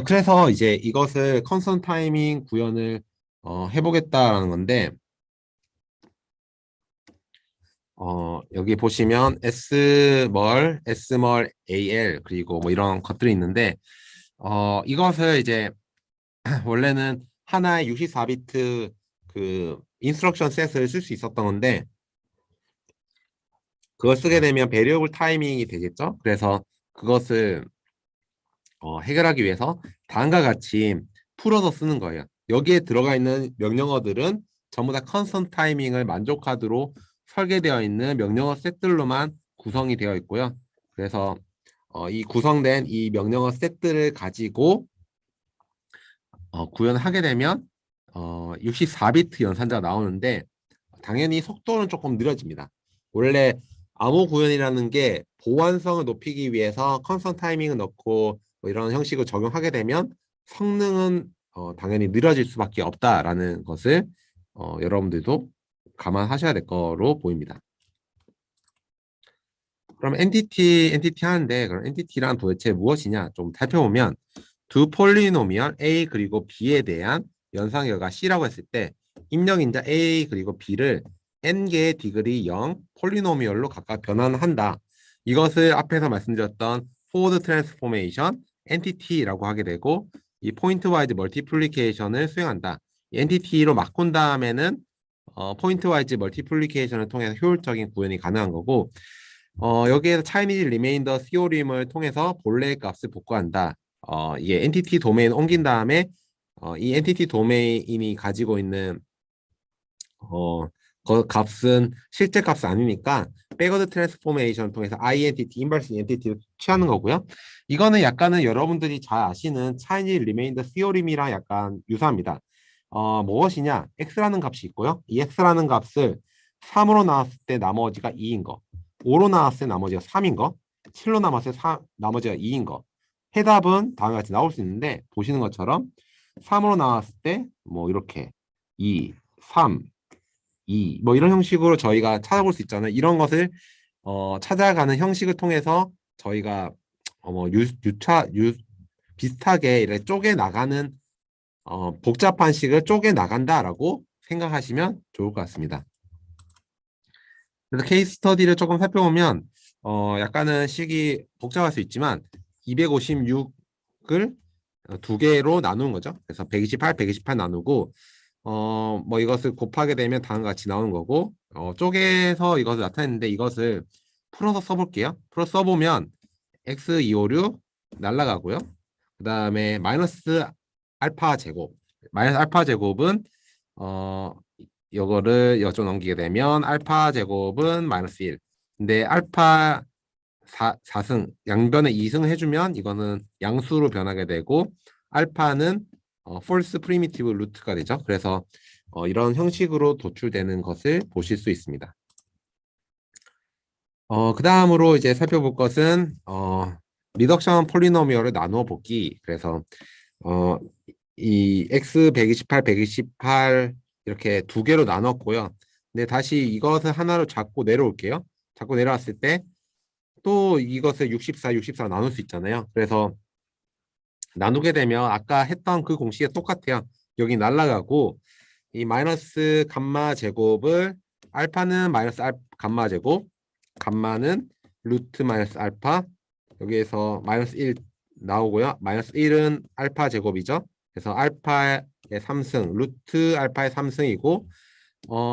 Speaker 2: 그래서 이제 이것을 컨스턴트 타이밍 구현을 해보겠다라는 건데 여기 보시면 S멀, S멀 AL 그리고 뭐 이런 것들이 있는데 이것을 이제 원래는 하나의 64비트 그 인스트럭션 셋을 쓸 수 있었던 건데 그걸 쓰게 되면 베리어블 타이밍이 되겠죠. 그래서 그것을 해결하기 위해서 다음과 같이 풀어서 쓰는 거예요. 여기에 들어가 있는 명령어들은 전부 다 컨스턴트 타이밍을 만족하도록 설계되어 있는 명령어 셋들로만 구성이 되어 있고요. 그래서 이 구성된 이 명령어 셋들을 가지고 구현을 하게 되면 64비트 연산자가 나오는데 당연히 속도는 조금 느려집니다. 원래 암호 구현이라는 게 보완성을 높이기 위해서 컨스턴트 타이밍을 넣고 뭐 이런 형식을 적용하게 되면 성능은 당연히 느려질 수밖에 없다라는 것을 여러분들도 감안하셔야 될 거로 보입니다. 그럼 엔티티 하는데 그럼 엔티티란 도대체 무엇이냐 좀 살펴보면 두 폴리노미얼 A 그리고 B에 대한 연산결과 C라고 했을 때 입력인자 A 그리고 B를 n개의 디그리 0 폴리노미얼로 각각 변환한다. 이것을 앞에서 말씀드렸던 포워드 트랜스포메이션 엔티티라고 하게 되고 이 포인트 와이즈 멀티플리케이션을 수행한다. 엔티티로 바꾼 다음에는 포인트 와이즈 멀티플리케이션을 통해서 효율적인 구현이 가능한 거고 여기에서 차이니즈 리메인더 시오림을 통해서 본래의 값을 복구한다. 이게 엔티티 도메인 옮긴 다음에 이 엔티티 도메인이 가지고 있는 그 값은 실제 값이 아니니까 백워드 트랜스포메이션을 통해서 아이엔티티, 인버스 엔티티를 취하는 거고요. 이거는 약간은 여러분들이 잘 아시는 차이니즈 리메인더 시오림이랑 약간 유사합니다. 무엇이냐? x라는 값이 있고요. 이 x라는 값을 3으로 나왔을 때 나머지가 2인 거, 5로 나왔을 때 나머지가 3인 거, 7로 나왔을 때 나머지가 2인 거. 해답은 다음과 같이 나올 수 있는데 보시는 것처럼 3으로 나왔을 때 뭐 이렇게 2, 3, 2, 뭐 이런 형식으로 저희가 찾아볼 수 있잖아요. 이런 것을 찾아가는 형식을 통해서 저희가 뭐 비슷하게 이렇게 쪼개 나가는 복잡한 식을 쪼개 나간다라고 생각하시면 좋을 것 같습니다. 그래서 케이스 스터디를 조금 살펴보면 약간은 식이 복잡할 수 있지만 256을 두 개로 나누는 거죠. 그래서 128, 128 나누고 뭐 이것을 곱하게 되면 다음과 같이 나오는 거고 쪼개서 이것을 나타냈는데 이것을 풀어서 써볼게요. 풀어서 써보면 x256 날라가고요. 그 다음에 마이너스 알파 제곱 마이너스 알파 제곱은 이거를 여쭤 넘기게 되면 알파 제곱은 마이너스 1. 근데 알파 4승 양변에 2승 해주면 이거는 양수로 변하게 되고 알파는 false primitive 루트가 되죠. 그래서 이런 형식으로 도출되는 것을 보실 수 있습니다. 그 다음으로 이제 살펴볼 것은 리덕션 폴리노미얼을 나누어 보기. 그래서 이 x 128, 128 이렇게 두 개로 나눴고요. 근데 다시 이것을 하나로 잡고 내려올게요. 잡고 내려왔을 때 또 이것을 64, 64로 나눌 수 있잖아요. 그래서 나누게 되면 아까 했던 그 공식이 똑같아요. 여기 날라가고 이 마이너스 감마 제곱을 알파는 마이너스 감마 제곱, 감마는 루트 마이너스 알파, 여기에서 마이너스 1 나오고요. 마이너스 1은 알파 제곱이죠. 그래서 알파의 3승, 루트 알파의 3승이고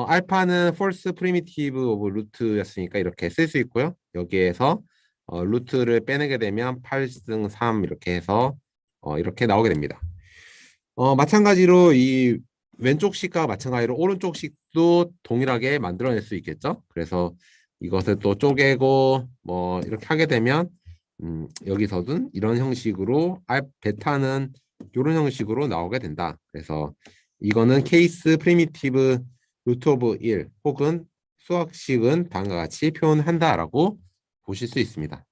Speaker 2: 알파는 false primitive of 루트였으니까 이렇게 쓸 수 있고요. 여기에서 루트를 빼내게 되면 8승 3 이렇게 해서 이렇게 나오게 됩니다. 마찬가지로 이 왼쪽 식과 마찬가지로 오른쪽 식도 동일하게 만들어낼 수 있겠죠. 그래서 이것을 또 쪼개고 뭐 이렇게 하게 되면 여기서든 이런 형식으로 베타는 이런 형식으로 나오게 된다. 그래서 이거는 케이스 프리미티브 루트 오브 1 혹은 수학식은 다음과 같이 표현한다라고 보실 수 있습니다.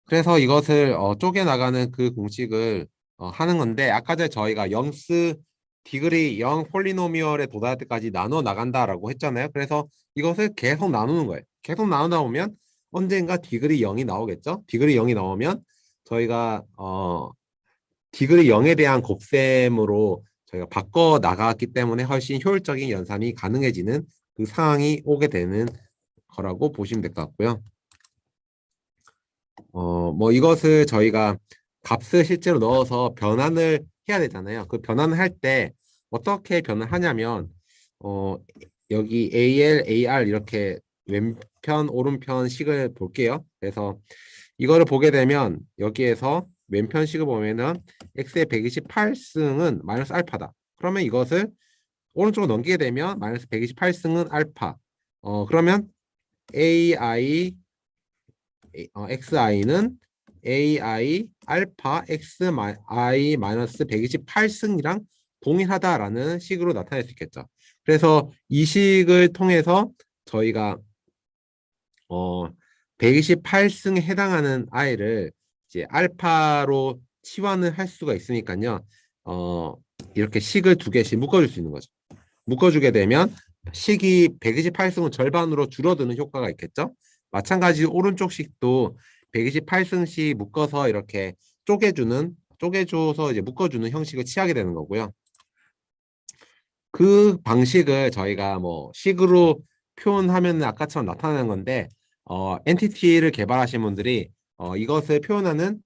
Speaker 2: 그래서 이것을 쪼개나가는 그 공식을 하는 건데 아까 전에 저희가 영스 디그리 0 폴리노미얼에 도달할 때까지 나눠 나간다라고 했잖아요. 그래서 이것을 계속 나누는 거예요. 계속 나누다 보면 언젠가 디그리 0이 나오겠죠. 디그리 0이 나오면 저희가 디그리 0에 대한 곱셈으로 저희가 바꿔 나갔기 때문에 훨씬 효율적인 연산이 가능해지는 그 상황이 오게 되는 거라고 보시면 될 것 같고요. 뭐 이것을 저희가 값을 실제로 넣어서 변환을 해야 되잖아요. 그 변환을 할 때 어떻게 변환하냐면 여기 AL, AR 이렇게 왼편, 오른편 식을 볼게요. 그래서 이거를 보게 되면 여기에서 왼편 식을 보면은 x의 128승은 마이너스 알파다. 그러면 이것을 오른쪽으로 넘기게 되면 마이너스 128승은 알파. 그러면 AIxi는 ai 알파 xi 마이너스 128승이랑 동일하다라는 식으로 나타낼 수 있겠죠. 그래서 이 식을 통해서 저희가 128승에 해당하는 i를 이제 알파로 치환을 할 수가 있으니까요. 이렇게 식을 두 개씩 묶어줄 수 있는 거죠. 묶어주게 되면 식이 128승은 절반으로 줄어드는 효과가 있겠죠. 마찬가지로 오른쪽 식도 128승씩 묶어서 이렇게 쪼개줘서 이제 묶어주는 형식을 취하게 되는 거고요. 그 방식을 저희가 뭐 식으로 표현하면 아까처럼 나타나는 건데 엔티티를 개발하신 분들이 이것을 표현하는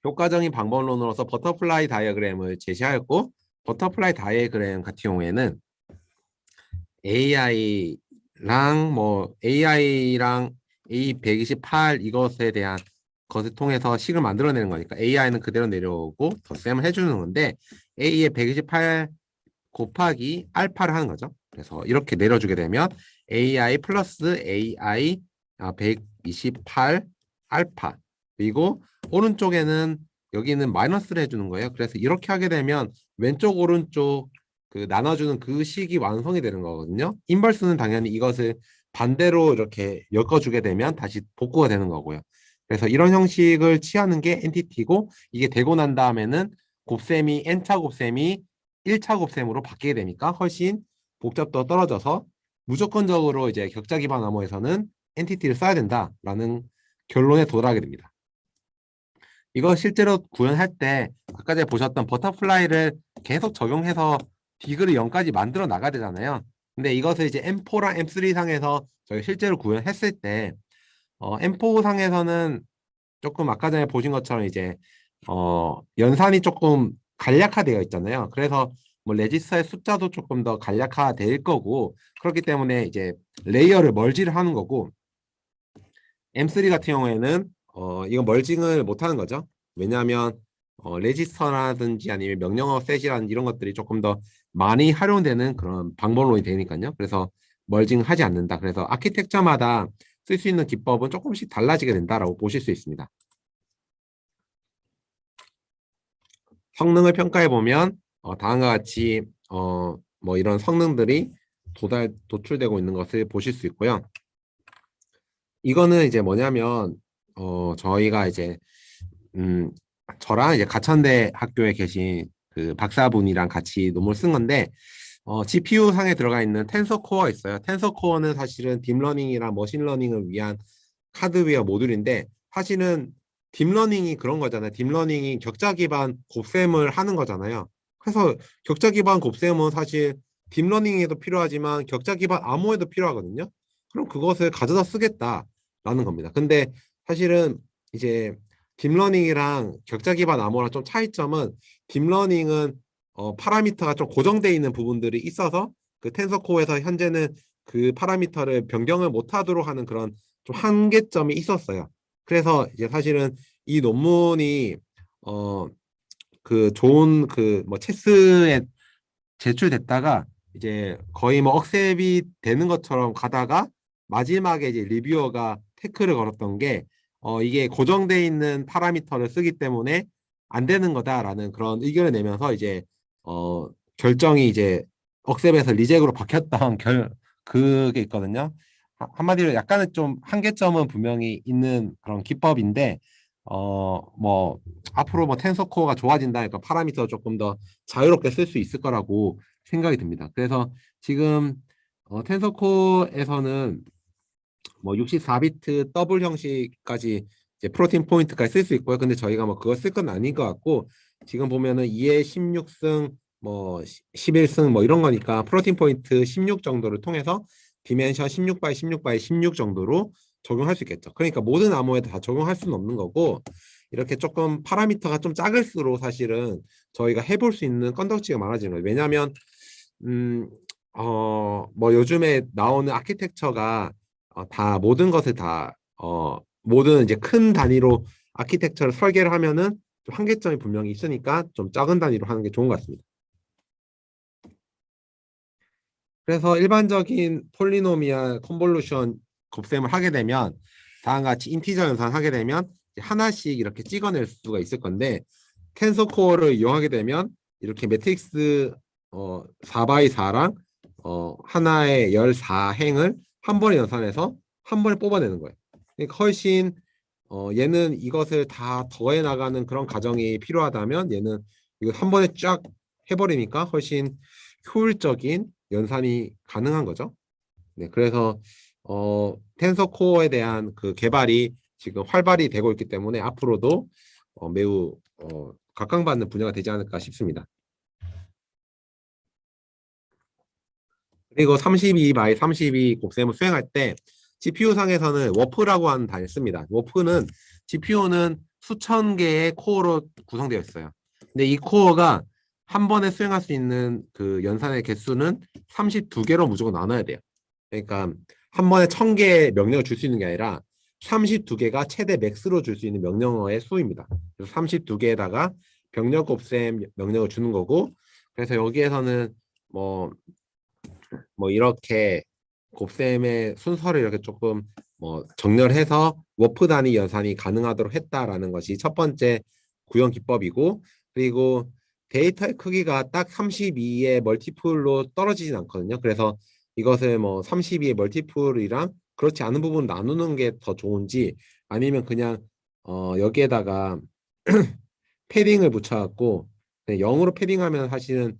Speaker 2: 효과적인 방법론으로서 버터플라이 다이어그램을 제시하였고 버터플라이 다이어그램 같은 경우에는 AI를 뭐 AI랑 A128 이것에 대한 것을 통해서 식을 만들어내는 거니까 AI는 그대로 내려오고 덧셈을 해주는 건데 A의 128 곱하기 알파를 하는 거죠. 그래서 이렇게 내려주게 되면 AI 플러스 AI 128 알파 그리고 오른쪽에는 여기는 마이너스를 해주는 거예요. 그래서 이렇게 하게 되면 왼쪽 오른쪽 그 나눠주는 그 식이 완성이 되는 거거든요. 인버스는 당연히 이것을 반대로 이렇게 엮어주게 되면 다시 복구가 되는 거고요. 그래서 이런 형식을 취하는 게 엔티티고 이게 되고 난 다음에는 곱셈이 n차 곱셈이 1차 곱셈으로 바뀌게 되니까 훨씬 복잡도가 떨어져서 무조건적으로 이제 격자 기반 암호에서는 엔티티를 써야 된다라는 결론에 도달하게 됩니다. 이거 실제로 구현할 때 아까 전에 보셨던 버터플라이를 계속 적용해서 디그를 0까지 만들어 나가야 되잖아요. 근데 이것을 이제 M4랑 M3 상에서 저희 실제로 구현했을 때 M4 상에서는 조금 아까 전에 보신 것처럼 이제 연산이 조금 간략화되어 있잖아요. 그래서 뭐 레지스터의 숫자도 조금 더 간략화될 거고 그렇기 때문에 이제 레이어를 멀지를 하는 거고 M3 같은 경우에는 이건 멀징을 못 하는 거죠. 왜냐하면 레지스터라든지 아니면 명령어 셋이라든지 이런 것들이 조금 더 많이 활용되는 그런 방법론이 되니까요. 그래서 멀징하지 않는다. 그래서 아키텍처마다 쓸 수 있는 기법은 조금씩 달라지게 된다라고 보실 수 있습니다. 성능을 평가해 보면 다음과 같이 뭐 이런 성능들이 도출되고 있는 것을 보실 수 있고요. 이거는 이제 뭐냐면 저희가 이제 저랑 이제 가천대 학교에 계신 그 박사분이랑 같이 논문을 쓴 건데 GPU 상에 들어가 있는 텐서 코어가 있어요. 텐서 코어는 사실은 딥러닝이랑 머신러닝을 위한 하드웨어 모듈인데 사실은 딥러닝이 그런 거잖아요. 딥러닝이 격자 기반 곱셈을 하는 거잖아요. 그래서 격자 기반 곱셈은 사실 딥러닝에도 필요하지만 격자 기반 암호에도 필요하거든요. 그럼 그것을 가져다 쓰겠다라는 겁니다. 근데 사실은 이제 딥러닝이랑 격자 기반 암호랑 좀 차이점은 딥러닝은 파라미터가 좀 고정되어 있는 부분들이 있어서 그 텐서코어에서 현재는 그 파라미터를 변경을 못하도록 하는 그런 좀 한계점이 있었어요. 그래서 이제 사실은 이 논문이 그 좋은 그 뭐 체스에 제출됐다가 이제 거의 뭐 억셉이 되는 것처럼 가다가 마지막에 이제 리뷰어가 태클을 걸었던 게 이게 고정돼 있는 파라미터를 쓰기 때문에 안 되는 거다라는 그런 의견을 내면서 이제 결정이 이제 억셉에서 리젝으로 바뀌었던 그게 있거든요. 한마디로 약간은 좀 한계점은 분명히 있는 그런 기법인데 뭐 앞으로 뭐 텐서코어가 좋아진다 그러니까 파라미터 조금 더 자유롭게 쓸 수 있을 거라고 생각이 듭니다. 그래서 지금 텐서코어에서는 뭐 64비트 더블 형식까지 이제 프로틴 포인트까지 쓸 수 있고요. 근데 저희가 뭐 그거 쓸 건 아닌 것 같고 지금 보면은 2에 16승 뭐 11승 뭐 이런 거니까 프로틴 포인트 16 정도를 통해서 디멘션 16 16 16 정도로 적용할 수 있겠죠. 그러니까 모든 암호에 다 적용할 수는 없는 거고 이렇게 조금 파라미터가 좀 작을수록 사실은 저희가 해볼 수 있는 건덕지가 많아지는 거예요. 왜냐하면 뭐 요즘에 나오는 아키텍처가 다 모든 것을 다 모든 이제 큰 단위로 아키텍처를 설계를 하면은 좀 한계점이 분명히 있으니까 좀 작은 단위로 하는 게 좋은 것 같습니다. 그래서 일반적인 폴리노미얼 컨볼루션 곱셈을 하게 되면 다음과 같이 인티저 연산하게 되면 하나씩 이렇게 찍어낼 수가 있을 건데 텐서 코어를 이용하게 되면 이렇게 매트릭스 4x4랑 하나의 14행을 한 번에 연산해서 한 번에 뽑아내는 거예요. 그러니까 훨씬 얘는 이것을 다 더해 나가는 그런 과정이 필요하다면 얘는 이거 한 번에 쫙 해버리니까 훨씬 효율적인 연산이 가능한 거죠. 네, 그래서 텐서 코어에 대한 그 개발이 지금 활발히 되고 있기 때문에 앞으로도 매우 각광받는 분야가 되지 않을까 싶습니다. 그리고 32x32 곱셈을 수행할 때 GPU 상에서는 워프라고 하는 단위를 씁니다. 워프는 GPU는 수천 개의 코어로 구성되어 있어요. 근데 이 코어가 한 번에 수행할 수 있는 그 연산의 개수는 32개로 무조건 나눠야 돼요. 그러니까 한 번에 1000개의 명령을 줄 수 있는 게 아니라 32개가 최대 맥스로 줄 수 있는 명령어의 수입니다. 그래서 32개에다가 병력 곱셈 명령을 주는 거고, 그래서 여기에서는 뭐, 뭐 이렇게 곱셈의 순서를 이렇게 조금 뭐 정렬해서 워프 단위 연산이 가능하도록 했다라는 것이 첫 번째 구현 기법이고, 그리고 데이터의 크기가 딱 32의 멀티플로 떨어지진 않거든요. 그래서 이것을 뭐 32의 멀티플이랑 그렇지 않은 부분 나누는 게 더 좋은지, 아니면 그냥 여기에다가 패딩을 붙여갖고 0으로 패딩하면 사실은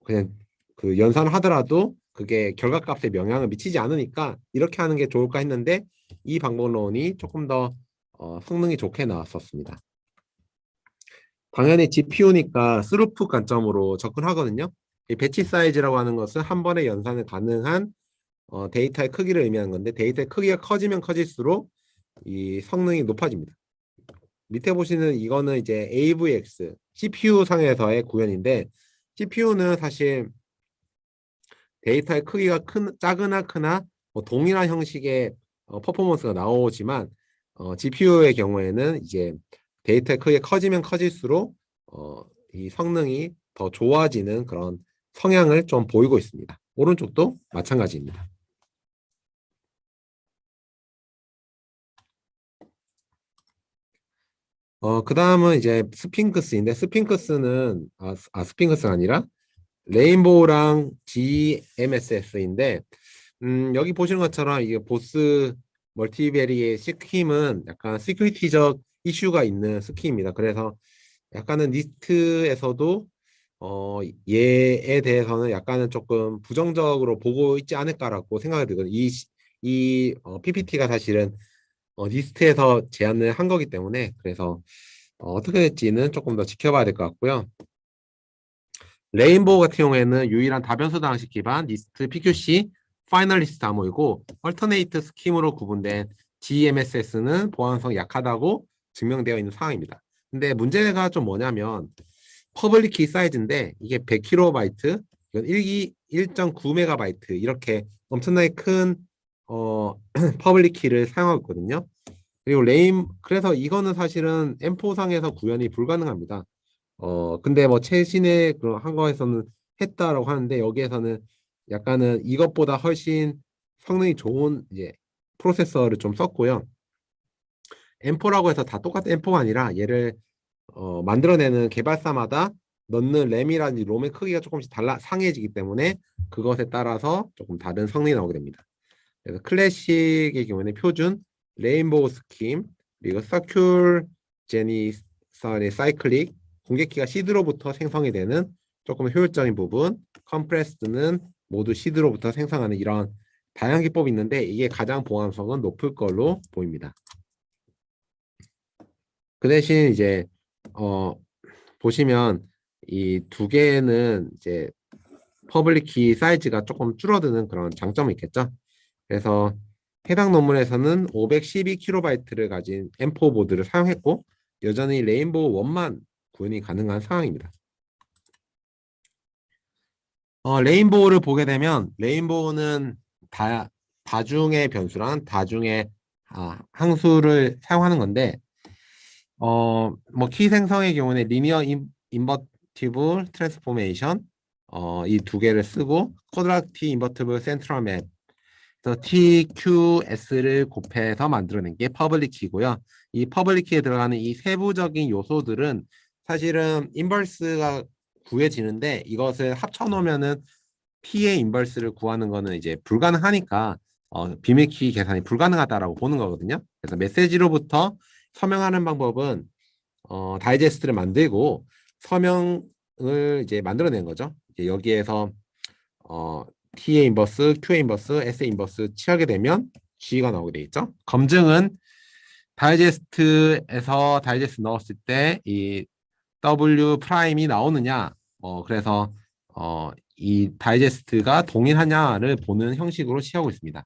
Speaker 2: 그냥 그 연산을 하더라도 그게 결과값에 영향을 미치지 않으니까 이렇게 하는 게 좋을까 했는데, 이 방법론이 조금 더 성능이 좋게 나왔었습니다. 당연히 GPU니까 스루프 관점으로 접근하거든요. 이 배치 사이즈라고 하는 것은 한 번에 연산을 가능한 데이터의 크기를 의미하는 건데, 데이터의 크기가 커지면 커질수록 이 성능이 높아집니다. 밑에 보시는 이거는 이제 AVX CPU 상에서의 구현인데, CPU는 사실 데이터의 크기가 작으나 크나 뭐 동일한 형식의 퍼포먼스가 나오지만, GPU의 경우에는 이제 데이터의 크기가 커지면 커질수록 이 성능이 더 좋아지는 그런 성향을 좀 보이고 있습니다. 오른쪽도 마찬가지입니다. 그 다음은 이제 스핑크스인데, 스핑크스가 아니라 레인보우랑 GMSS인데, 여기 보시는 것처럼 이게 보스 멀티베리의 스킴은 약간 시큐리티적 이슈가 있는 스키입니다. 그래서 약간은 니스트에서도 얘에 대해서는 약간은 조금 부정적으로 보고 있지 않을까라고 생각이 들거든요. 이 PPT가 사실은 니스트에서 제안을 한 거기 때문에, 그래서 어떻게 될지는 조금 더 지켜봐야 될 것 같고요. 레인보우 같은 경우에는 유일한 다변수 방식 기반 니스트 PQC 파이널리스트 암호이고, 얼터네이트 스킴으로 구분된 GMSS는 보안성 약하다고 증명되어 있는 상황입니다. 근데 문제가 좀 뭐냐면 퍼블릭 키 사이즈인데, 이게 100KB, 이건 1.9MB 이렇게 엄청나게 큰 퍼블릭 키를 사용하고 있거든요. 그리고 그래서 이거는 사실은 M4상에서 구현이 불가능합니다. 근데 뭐 최신의 그런 한 거에서는 했다라고 하는데, 여기에서는 약간은 이것보다 훨씬 성능이 좋은 이제 프로세서를 좀 썼고요. M4라고 해서 다 똑같은 M4가 아니라 얘를 만들어내는 개발사마다 넣는 램이라든지 롬의 크기가 조금씩 상해지기 때문에 그것에 따라서 조금 다른 성능이 나오게 됩니다. 그래서 클래식의 경우에는 표준, 레인보우 스킴, 그리고 서큘 제니선의 사이클릭, 공개키가 시드로부터 생성이 되는 조금 효율적인 부분, 컴프레스드는 모두 시드로부터 생성하는 이런 다양한 기법이 있는데, 이게 가장 보안성은 높을 걸로 보입니다. 그 대신 이제 보시면 이 두 개는 이제 퍼블릭 키 사이즈가 조금 줄어드는 그런 장점이 있겠죠. 그래서 해당 논문에서는 512KB 가진 M4 보드를 사용했고, 여전히 레인보우 1만 구현이 가능한 상황입니다. 레인보우를 보게 되면, 레인보우는 다중의 변수랑 다중의 항수를 사용하는 건데, 뭐 키 생성의 경우는 리니어 인버티블 트랜스포메이션 이 두 개를 쓰고, 쿼드라틱 인버티블 센트럴 맵, 그래서 TQS를 곱해서 만들어낸 게 퍼블릭 키고요. 이 퍼블릭 키에 들어가는 이 세부적인 요소들은 사실은 인버스가 구해지는데, 이것을 합쳐놓으면은 P의 인버스를 구하는 거는 이제 불가능하니까 비밀 키 계산이 불가능하다라고 보는 거거든요. 그래서 메시지로부터 서명하는 방법은 다이제스트를 만들고 서명을 이제 만들어낸 거죠. 이제 여기에서 T의 인버스, Q의 인버스, S의 인버스 취하게 되면 G가 나오게 돼 있죠. 검증은 다이제스트에서 다이제스트 넣었을 때 이 W 프라임이 나오느냐, 그래서 이 다이제스트가 동일하냐를 보는 형식으로 취하고 있습니다.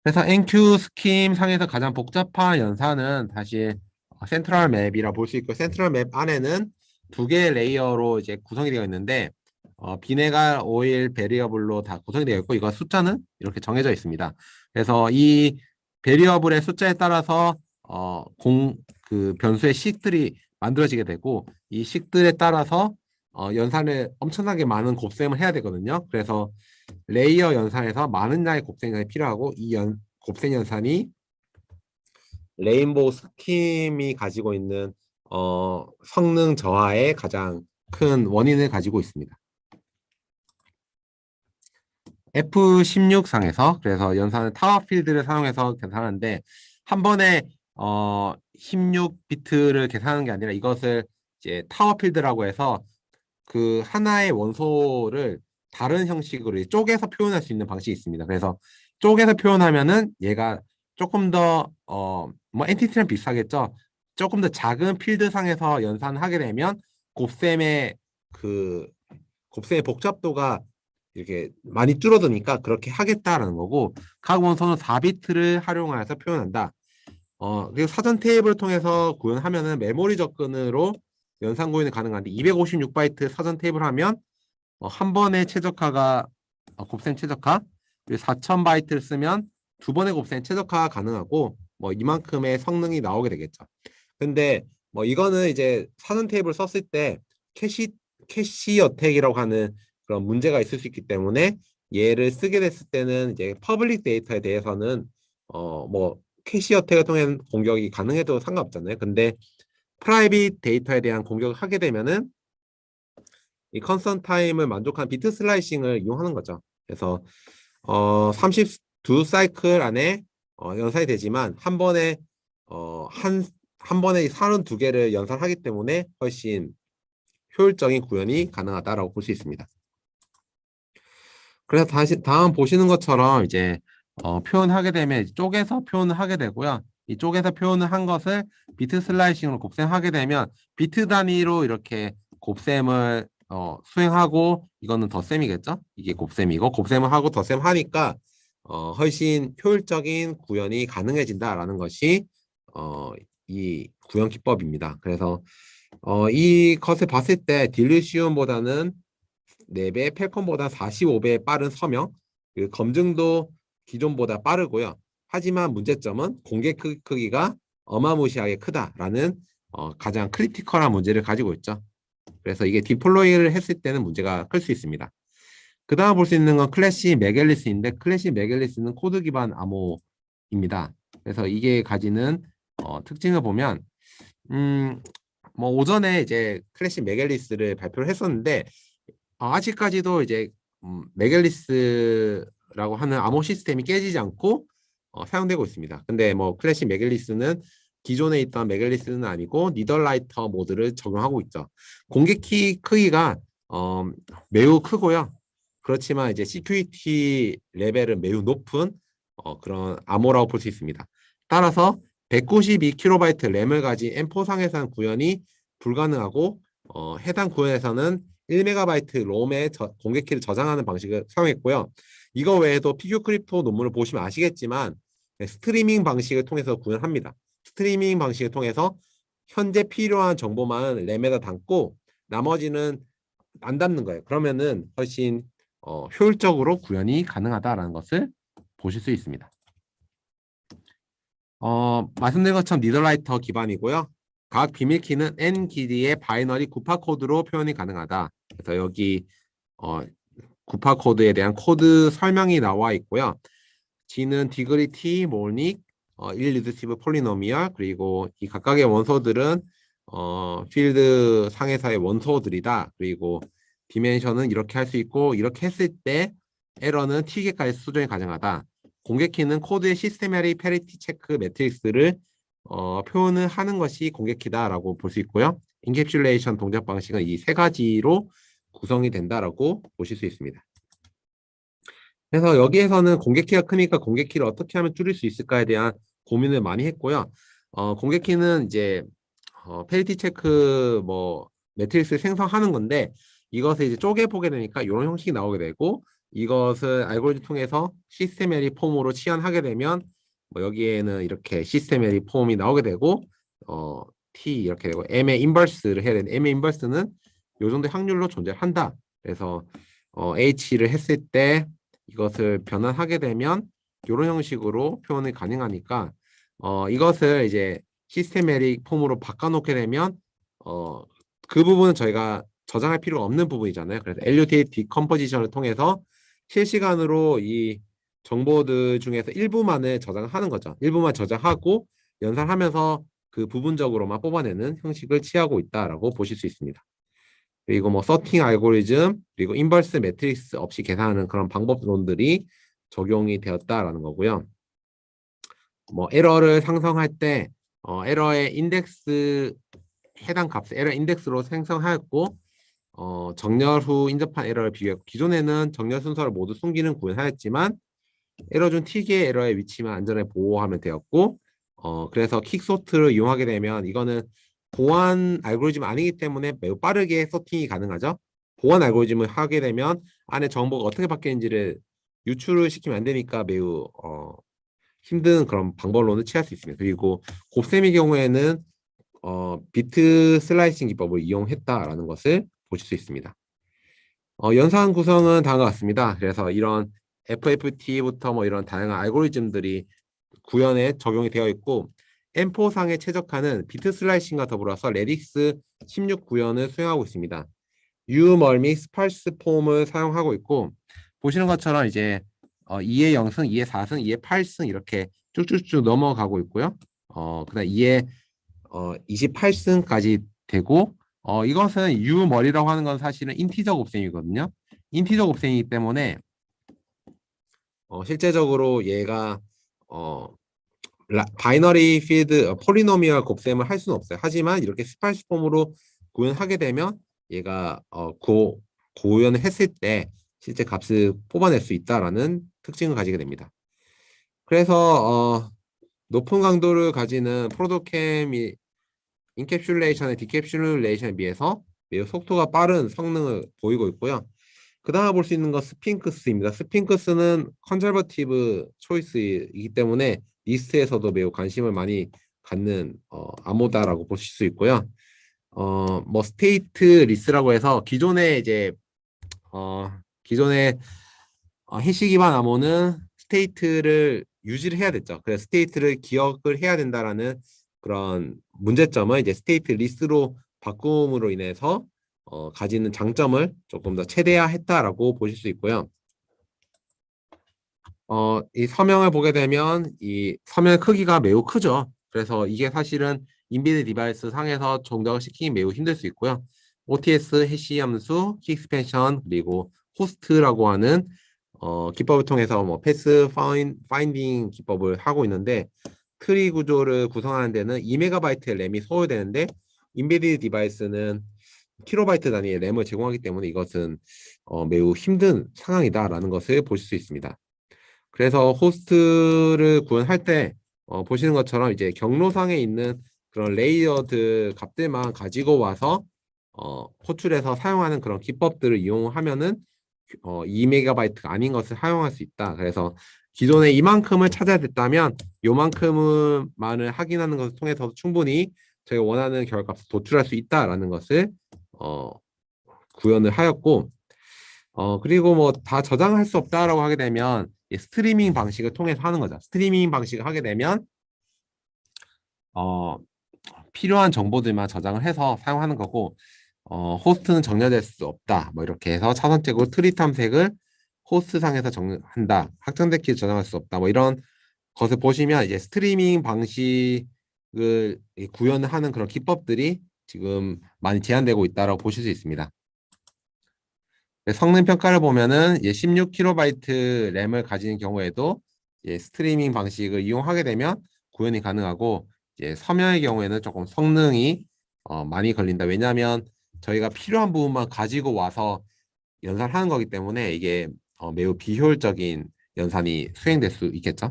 Speaker 2: 그래서 NQ 스킴 상에서 가장 복잡한 연산은 사실 센트럴 맵이라 볼 수 있고, 센트럴 맵 안에는 두 개의 레이어로 이제 구성이 되어 있는데, 비네갈 오일 베리어블로 다 구성이 되어 있고 이거 숫자는 이렇게 정해져 있습니다. 그래서 이 베리어블의 숫자에 따라서 그 변수의 식들이 만들어지게 되고 이 식들에 따라서 연산을 엄청나게 많은 곱셈을 해야 되거든요. 그래서 레이어 연산에서 많은 양의 곱셈이 필요하고 이 곱셈 연산이 레인보우 스킴이 가지고 있는 성능 저하의 가장 큰 원인을 가지고 있습니다. F16상에서 그래서 연산은 타워 필드를 사용해서 계산하는데 한 번에 16비트를 계산하는 게 아니라 이것을 이제 타워 필드라고 해서 그 하나의 원소를 다른 형식으로 쪼개서 표현할 수 있는 방식이 있습니다. 그래서 쪼개서 표현하면은 얘가 조금 더 뭐 엔티티랑 비슷하겠죠. 조금 더 작은 필드상에서 연산하게 되면 곱셈의 그 곱셈의 복잡도가 이렇게 많이 줄어드니까 그렇게 하겠다라는 거고 각 원소는 4비트를 활용해서 표현한다. 그리고 사전 테이블을 통해서 구현하면은 메모리 접근으로 연산 구현이 가능한데 256바이트 사전 테이블 하면 한 번의 최적화가 곱셈 최적화 그리고 4000바이트를 쓰면 두 번의 곱셈 최적화가 가능하고 뭐 이만큼의 성능이 나오게 되겠죠. 근데 뭐 이거는 이제 사전 테이블 썼을 때 캐시 어택이라고 하는 그런 문제가 있을 수 있기 때문에 얘를 쓰게 됐을 때는 이제 퍼블릭 데이터에 대해서는 뭐 캐시 어택을 통한 공격이 가능해도 상관없잖아요. 근데 프라이빗 데이터에 대한 공격을 하게 되면은 이 컨스턴트 타임을 만족한 비트 슬라이싱을 이용하는 거죠. 그래서 32 사이클 안에 연산이 되지만 한 번에 한 번에 32개를 연산하기 때문에 훨씬 효율적인 구현이 가능하다라고 볼 수 있습니다. 그래서 다음 보시는 것처럼 이제 표현하게 되면 쪼개서 표현을 하게 되고요. 이 쪼개서 표현을 한 것을 비트 슬라이싱으로 곱셈하게 되면 비트 단위로 이렇게 곱셈을 수행하고 이거는 덧셈이겠죠? 이게 곱셈이고 곱셈을 하고 덧셈 하니까 훨씬 효율적인 구현이 가능해진다라는 것이 이 구현 기법입니다. 그래서 이 것을 봤을 때 딜루시움보다는 4배, 펠컨보다 45배 빠른 서명, 그 검증도 기존보다 빠르고요. 하지만 문제점은 공개 크기가 어마무시하게 크다라는 가장 크리티컬한 문제를 가지고 있죠. 그래서 이게 디플로이를 했을 때는 문제가 클 수 있습니다. 그 다음 볼 수 있는 건 클래시 메갤리스인데 클래시 메갤리스는 코드 기반 암호입니다. 그래서 이게 가지는 특징을 보면 뭐 오전에 이제 클래시 메갤리스를 발표를 했었는데 아직까지도 이제 메갤리스라고 하는 암호 시스템이 깨지지 않고 사용되고 있습니다. 근데 뭐 클래시 메갤리스는 기존에 있던 메갤리스는 아니고 니덜라이터 모드를 적용하고 있죠. 공개 키 크기가 매우 크고요. 그렇지만 이제 시큐리티 레벨은 매우 높은 그런 암호라고 볼 수 있습니다. 따라서 192KB 램을 가진 M4상에서는 구현이 불가능하고 해당 구현에서는 1MB 롬의 공개 키를 저장하는 방식을 사용했고요. 이거 외에도 피규 크립토 논문을 보시면 아시겠지만 스트리밍 방식을 통해서 구현합니다. 스트리밍 방식을 통해서 현재 필요한 정보만 램에다 담고 나머지는 안 담는 거예요. 그러면은 훨씬 효율적으로 구현이 가능하다라는 것을 보실 수 있습니다. 말씀드린 것처럼 니덜라이터 기반이고요. 각 비밀키는 n 길이의 바이너리 구파 코드로 표현이 가능하다. 그래서 여기 구파 코드에 대한 코드 설명이 나와 있고요. G는 디그리 T, 모닉, 일리드시브 폴리노미얼, 그리고 이 각각의 원소들은 필드 상에서의 원소들이다. 그리고 디멘션은 이렇게 할 수 있고 이렇게 했을 때 에러는 T개까지 수정이 가능하다. 공개키는 코드의 시스테메리 페리티 체크 매트릭스를 표현을 하는 것이 공개키다라고 볼 수 있고요. 인캡슐레이션 동작 방식은 이 세 가지로 구성이 된다라고 보실 수 있습니다. 그래서 여기에서는 공개키가 크니까 공개키를 어떻게 하면 줄일 수 있을까에 대한 고민을 많이 했고요. 공개키는 이제 페리티 체크 뭐 매트릭스를 생성하는 건데 이것을 이제 쪼개 보게 되니까 이런 형식이 나오게 되고 이것을 알고리즘 통해서 시스테메리 폼으로 치환하게 되면 뭐 여기에는 이렇게 시스테메리 폼이 나오게 되고 T 이렇게 되고 M의 인버스를 해야 되는데 M의 인버스는 요 정도 확률로 존재한다. 그래서 H를 했을 때 이것을 변환하게 되면 이런 형식으로 표현이 가능하니까 이것을 이제 시스테메릭 폼으로 바꿔놓게 되면 그 부분은 저희가 저장할 필요가 없는 부분이잖아요. 그래서 LUT 디컴포지션을 통해서 실시간으로 이 정보들 중에서 일부만을 저장하는 거죠. 일부만 저장하고 연산하면서 그 부분적으로만 뽑아내는 형식을 취하고 있다라고 보실 수 있습니다. 그리고 뭐 서팅 알고리즘 그리고 인버스 매트릭스 없이 계산하는 그런 방법론들이 적용이 되었다라는 거고요. 뭐 에러를 상성할 때 에러의 인덱스 해당 값을 에러 인덱스로 생성하였고 정렬 후 인접한 에러를 비교했고 기존에는 정렬 순서를 모두 숨기는 구현하였지만 에러 중 T개의 에러의 위치만 안전에 보호하면 되었고 그래서 킥소트를 이용하게 되면 이거는 보안 알고리즘 아니기 때문에 매우 빠르게 소팅이 가능하죠. 보안 알고리즘을 하게 되면 안에 정보가 어떻게 바뀌는지를 유출을 시키면 안 되니까 매우 힘든 그런 방법론을 취할 수 있습니다. 그리고 곱셈의 경우에는 비트 슬라이싱 기법을 이용했다라는 것을 보실 수 있습니다. 연산 구성은 다음과 같습니다. 그래서 이런 FFT부터 뭐 이런 다양한 알고리즘들이 구현에 적용이 되어 있고 M4상에 최적화는 비트 슬라이싱과 더불어서 레딕스 16 구현을 수행하고 있습니다. 유멀미 스팔스 폼을 사용하고 있고 보시는 것처럼 이제 2의 0승, 2의 4승, 2의 8승 이렇게 쭉쭉쭉 넘어가고 있고요. 그다음 2의 28승까지 되고 이것은 유멀이라고 하는 건 사실은 인티저 곱셈이거든요. 인티저 곱셈이기 때문에 실제적으로 얘가 바이너리 필드 폴리노미얼 곱셈을 할 수는 없어요. 하지만 이렇게 스파이스 폼으로 구현하게 되면 얘가 고연을 했을 때 실제 값을 뽑아낼 수 있다라는 특징을 가지게 됩니다. 그래서 높은 강도를 가지는 프로토캠이 인캡슐레이션의 디캡슐레이션에 비해서 매우 속도가 빠른 성능을 보이고 있고요. 그 다음에 볼 수 있는 건 스핑크스입니다. 스핑크스는 컨저버티브 초이스이기 때문에 리스트에서도 매우 관심을 많이 갖는 암호다라고 보실 수 있고요. 뭐 스테이트 리스라고 해서 기존의 해시 기반 암호는 스테이트를 유지를 해야 됐죠. 그래서 스테이트를 기억을 해야 된다라는 그런 문제점을 이제 스테이트 리스로 바꿈으로 인해서 가지는 장점을 조금 더 최대화했다라고 보실 수 있고요. 이 서명을 보게 되면 이 서명의 크기가 매우 크죠. 그래서 이게 사실은 인비드 디바이스 상에서 동작을 시키기 매우 힘들 수 있고요. OTS, 해시 함수, 키 익스펜션, 그리고 호스트라고 하는 기법을 통해서 뭐 패스 파인딩 기법을 하고 있는데 트리 구조를 구성하는 데는 2MB 램이 소요되는데 인비드 디바이스는 킬로바이트 단위의 램을 제공하기 때문에 이것은 매우 힘든 상황이다라는 것을 보실 수 있습니다. 그래서 호스트를 구현할 때 보시는 것처럼 이제 경로상에 있는 그런 레이어드 값들만 가지고 와서 호출해서 사용하는 그런 기법들을 이용하면은 2MB가 아닌 것을 사용할 수 있다. 그래서 기존에 이만큼을 찾아야 됐다면 요만큼만을 확인하는 것을 통해서 충분히 저희가 원하는 결과값을 도출할 수 있다라는 것을 구현을 하였고 그리고 뭐 다 저장할 수 없다라고 하게 되면 스트리밍 방식을 통해서 하는 거죠. 스트리밍 방식을 하게 되면 필요한 정보들만 저장을 해서 사용하는 거고 호스트는 정렬될 수 없다. 뭐 이렇게 해서 차선책으로 트리 탐색을 호스트 상에서 정한다. 확장된 키를 저장할 수 없다. 뭐 이런 것을 보시면 이제 스트리밍 방식을 구현을 하는 그런 기법들이 지금 많이 제한되고 있다라고 보실 수 있습니다. 성능 평가를 보면은 16KB 램을 가지는 경우에도 스트리밍 방식을 이용하게 되면 구현이 가능하고 서명의 경우에는 조금 성능이 많이 걸린다. 왜냐하면 저희가 필요한 부분만 가지고 와서 연산하는 거기 때문에 이게 매우 비효율적인 연산이 수행될 수 있겠죠.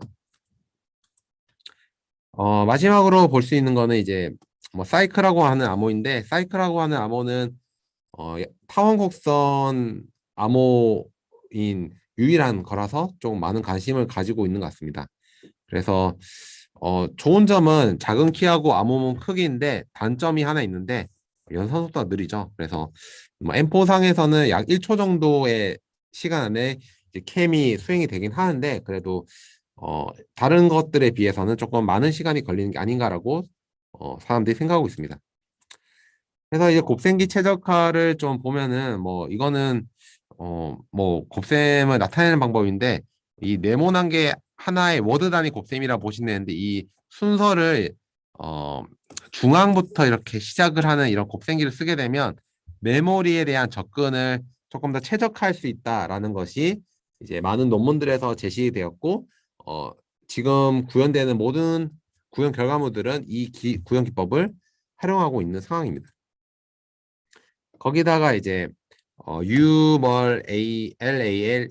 Speaker 2: 마지막으로 볼 수 있는 거는 이제 뭐 사이클이라고 하는 암호인데 사이클이라고 하는 암호는 타원 곡선 암호인 유일한 거라서 조금 많은 관심을 가지고 있는 것 같습니다. 그래서 좋은 점은 작은 키하고 암호문 크기인데 단점이 하나 있는데 연산 속도가 느리죠. 그래서 뭐 M4상에서는 약 1초 정도의 시간 안에 이제 캠이 수행이 되긴 하는데 그래도 다른 것들에 비해서는 조금 많은 시간이 걸리는 게 아닌가라고 사람들이 생각하고 있습니다. 그래서 이제 곱셈기 최적화를 좀 보면은 뭐 이거는 뭐 곱셈을 나타내는 방법인데 이 네모난 게 하나의 워드 단위 곱셈이라 보시면 되는데 이 순서를 어 중앙부터 이렇게 시작을 하는 이런 곱셈기를 쓰게 되면 메모리에 대한 접근을 조금 더 최적화할 수 있다라는 것이 이제 많은 논문들에서 제시되었고 지금 구현되는 모든 구현 결과물들은 이 구현 기법을 활용하고 있는 상황입니다. 거기다가 이제 U, A, L, A, L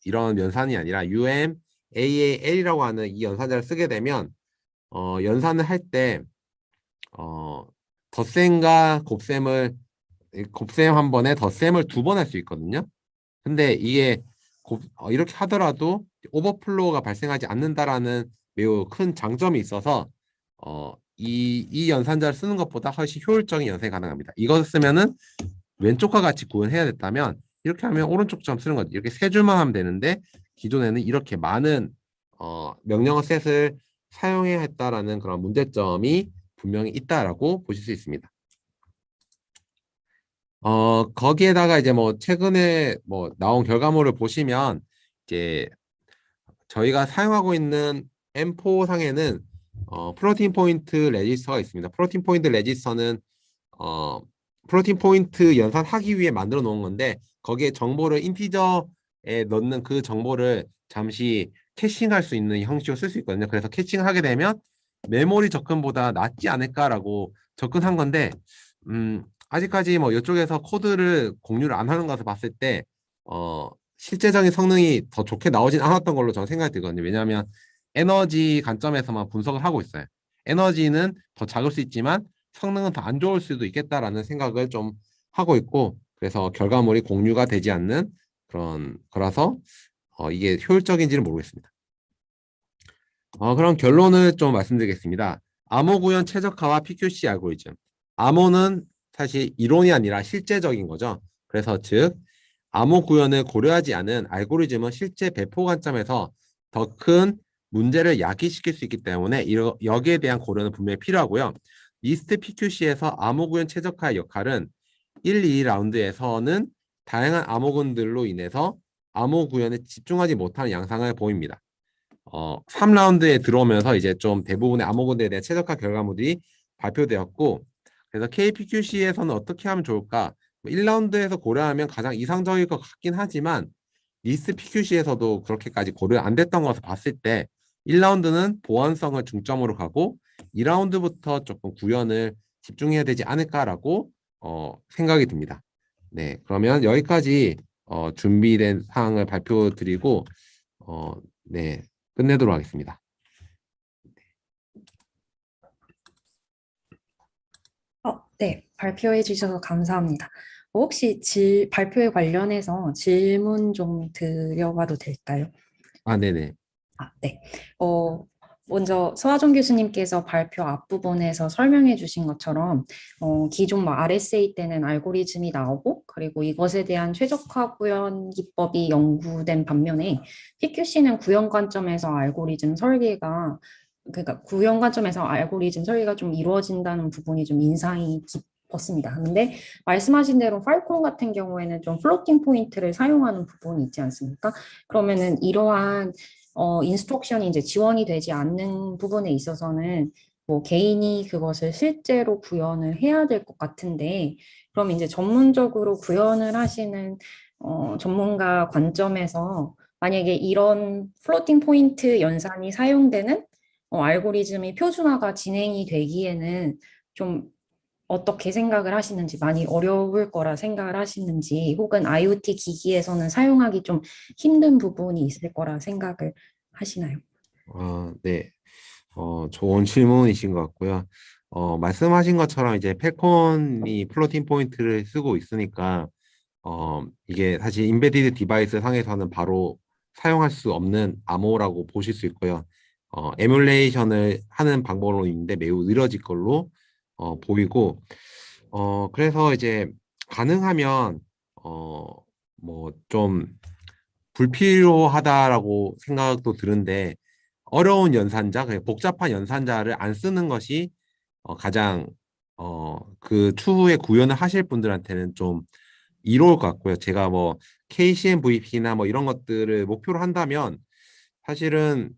Speaker 2: 이런 연산이 아니라 UM, A, A, L이라고 하는 이 연산자를 쓰게 되면 연산을 할 때 덧셈과 곱셈 한 번에 덧셈을 두 번 할 수 있거든요. 근데 이게 이렇게 하더라도 오버플로우가 발생하지 않는다라는 매우 큰 장점이 있어서 이 연산자를 쓰는 것보다 훨씬 효율적인 연산이 가능합니다. 이것을 쓰면은 왼쪽과 같이 구현해야 됐다면 이렇게 하면 오른쪽처럼 쓰는 거죠. 이렇게 세 줄만 하면 되는데 기존에는 이렇게 많은 명령어 셋을 사용해야 했다라는 그런 문제점이 분명히 있다라고 보실 수 있습니다. 거기에다가 이제 뭐 최근에 뭐 나온 결과물을 보시면 이제 저희가 사용하고 있는 M4 상에는 플로팅 포인트 레지스터가 있습니다. 플로팅 포인트 레지스터는 어, 플로팅 포인트 연산하기 위해 만들어 놓은 건데 거기에 정보를 인티저에 넣는 그 정보를 잠시 캐싱할 수 있는 형식으로 쓸 수 있거든요. 그래서 캐칭을 하게 되면 메모리 접근보다 낫지 않을까라고 접근한 건데 아직까지 뭐 이쪽에서 코드를 공유를 안 하는 것을 봤을 때 실제적인 성능이 더 좋게 나오진 않았던 걸로 저는 생각이 들거든요. 왜냐하면 에너지 관점에서만 분석을 하고 있어요. 에너지는 더 작을 수 있지만 성능은 더 안 좋을 수도 있겠다라는 생각을 좀 하고 있고 그래서 결과물이 공유가 되지 않는 그런 거라서 이게 효율적인지는 모르겠습니다. 그럼 결론을 좀 말씀드리겠습니다. 암호 구현 최적화와 PQC 알고리즘. 암호는 사실 이론이 아니라 실제적인 거죠. 그래서 즉 암호 구현을 고려하지 않은 알고리즘은 실제 배포 관점에서 더 큰 문제를 야기시킬 수 있기 때문에 여기에 대한 고려는 분명히 필요하고요. 리스트 PQC에서 암호 구현 최적화의 역할은 1, 2라운드에서는 다양한 암호군들로 인해서 암호 구현에 집중하지 못하는 양상을 보입니다. 3라운드에 들어오면서 이제 좀 대부분의 암호군들에 대한 최적화 결과물이 발표되었고 그래서 KPQC에서는 어떻게 하면 좋을까? 1라운드에서 고려하면 가장 이상적일 것 같긴 하지만 리스트 PQC에서도 그렇게까지 고려 안 됐던 것을 봤을 때 1라운드는 보안성을 중점으로 가고 2라운드부터 조금 구현을 집중해야 되지 않을까라고 생각이 듭니다. 네, 그러면 여기까지 준비된 사항을 발표드리고 네, 끝내도록 하겠습니다.
Speaker 1: 네, 발표해 주셔서 감사합니다. 혹시 발표에 관련해서 질문 좀 드려봐도 될까요?
Speaker 2: 아, 네네.
Speaker 1: 네. 먼저 서하정 교수님께서 발표 앞부분에서 설명해 주신 것처럼 기존 뭐 RSA 때는 알고리즘이 나오고 그리고 이것에 대한 최적화 구현 기법이 연구된 반면에 PQC는 구현 관점에서 알고리즘 설계가 그러니까 구현 관점에서 알고리즘 설계가 좀 이루어진다는 부분이 좀 인상이 깊었습니다. 근데 말씀하신 대로 팔콘 같은 경우에는 좀 플로팅 포인트를 사용하는 부분이 있지 않습니까? 그러면은 이러한 인스트럭션이 이제 지원이 되지 않는 부분에 있어서는 뭐 개인이 그것을 실제로 구현을 해야 될 것 같은데, 그럼 이제 전문적으로 구현을 하시는 전문가 관점에서 만약에 이런 플로팅 포인트 연산이 사용되는 알고리즘이 표준화가 진행이 되기에는 좀 어떻게 생각을 하시는지 많이 어려울 거라 생각을 하시는지 혹은 IoT 기기에서는 사용하기 좀 힘든 부분이 있을 거라 생각을 하시나요?
Speaker 2: 네. 좋은 질문이신 것 같고요. 말씀하신 것처럼 이제 펠콘이 플로팅 포인트를 쓰고 있으니까, 이게 사실 인베디드 디바이스 상에서는 바로 사용할 수 없는 암호라고 보실 수 있고요. 에뮬레이션을 하는 방법으로 있는데 매우 느려질 걸로 보이고, 그래서 이제 가능하면 뭐 좀 불필요하다라고 생각도 드는데 어려운 연산자, 그냥 복잡한 연산자를 안 쓰는 것이 가장 그 추후에 구현을 하실 분들한테는 좀 이로울 것 같고요. 제가 뭐 KCMVP나 뭐 이런 것들을 목표로 한다면 사실은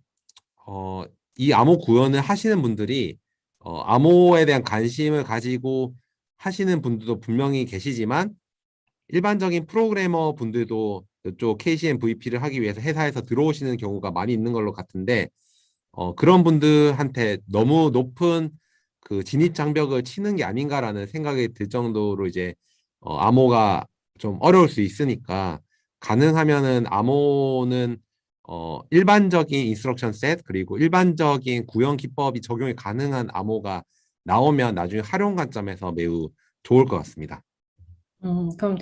Speaker 2: 어, 이 암호 구현을 하시는 분들이 암호에 대한 관심을 가지고 하시는 분들도 분명히 계시지만 일반적인 프로그래머 분들도 이쪽 KCMVP를 하기 위해서 회사에서 들어오시는 경우가 많이 있는 걸로 같은데 그런 분들한테 너무 높은 그 진입 장벽을 치는 게 아닌가라는 생각이 들 정도로 이제 암호가 좀 어려울 수 있으니까 가능하면은 암호는 일반적인 인스트럭션 셋 그리고 일반적인 구현 기법이 적용이 가능한 암호가 나오면 나중에 활용 관점에서 매우 좋을 것 같습니다.
Speaker 1: 그럼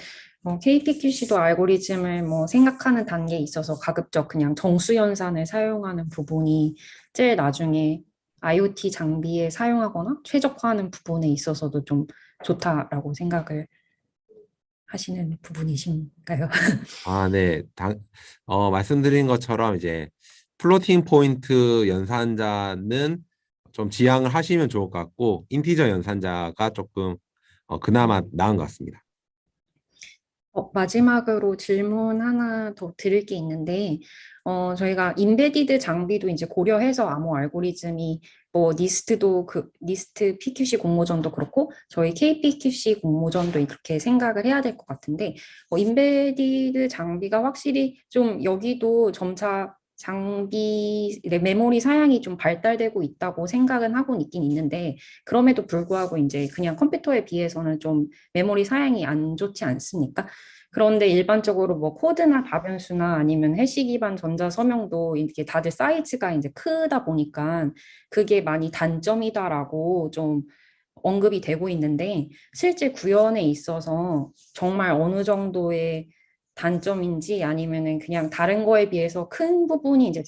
Speaker 1: KPQC도 알고리즘을 뭐 생각하는 단계에 있어서 가급적 그냥 정수 연산을 사용하는 부분이 제일 나중에 IoT 장비에 사용하거나 최적화하는 부분에 있어서도 좀 좋다라고 생각을 하시는 부분이신가요?
Speaker 2: 아, 네. 말씀드린 것처럼 이제 플로팅 포인트 연산자는 좀 지양을 하시면 좋을 것 같고, 인티저 연산자가 조금 그나마 나은 것 같습니다.
Speaker 1: 마지막으로 질문 하나 더 드릴 게 있는데, 저희가 인베디드 장비도 이제 고려해서 암호 알고리즘이 뭐 니스트 PQC 공모전도 그렇고 저희 KPQC 공모전도 이렇게 생각을 해야 될 것 같은데, 인베디드 장비가 확실히 좀 여기도 점차 메모리 사양이 좀 발달되고 있다고 생각은 하고 있긴 있는데, 그럼에도 불구하고 이제 그냥 컴퓨터에 비해서는 좀 메모리 사양이 안 좋지 않습니까? 그런데 일반적으로 뭐 코드나 다변수나 아니면 해시 기반 전자 서명도 이렇게 다들 사이즈가 이제 크다 보니까 그게 많이 단점이다라고 좀 언급이 되고 있는데 실제 구현에 있어서 정말 어느 정도의 단점인지 아니면은 그냥 다른 거에 비해서 큰 부분이 이제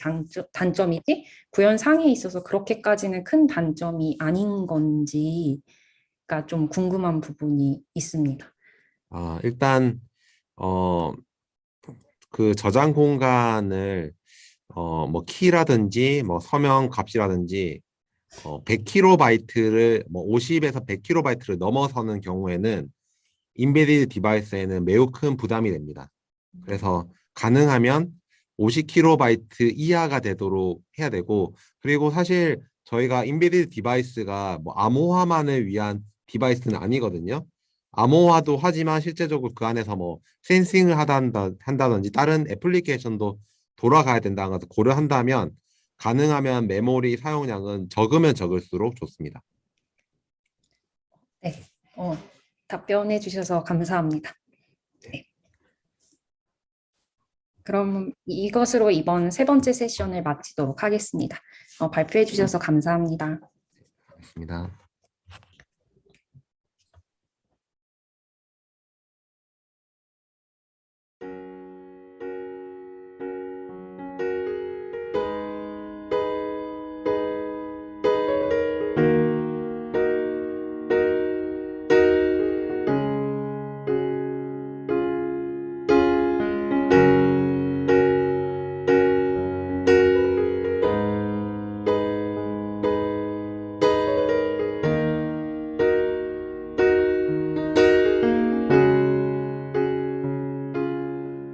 Speaker 1: 단점이지 구현상에 있어서 그렇게까지는 큰 단점이 아닌 건지가 좀 궁금한 부분이 있습니다.
Speaker 2: 일단 어, 그 저장 공간을 뭐 키라든지 뭐 서명 값이라든지 100kB를 뭐 50에서 100kB를 넘어서는 경우에는 인베디드 디바이스에는 매우 큰 부담이 됩니다. 그래서 가능하면 50kB 이하가 되도록 해야 되고, 그리고 사실 저희가 인베디드 디바이스가 뭐 암호화만을 위한 디바이스는 아니거든요. 암호화도 하지만 실제적으로 그 안에서 뭐 센싱을 한다든지 다른 애플리케이션도 돌아가야 된다는 것을 고려한다면 가능하면 메모리 사용량은 적으면 적을수록 좋습니다.
Speaker 1: 네, 답변해 주셔서 감사합니다. 네, 그럼 이것으로 이번 세 번째 세션을 마치도록 하겠습니다. 발표해 주셔서 감사합니다.
Speaker 2: 좋습니다.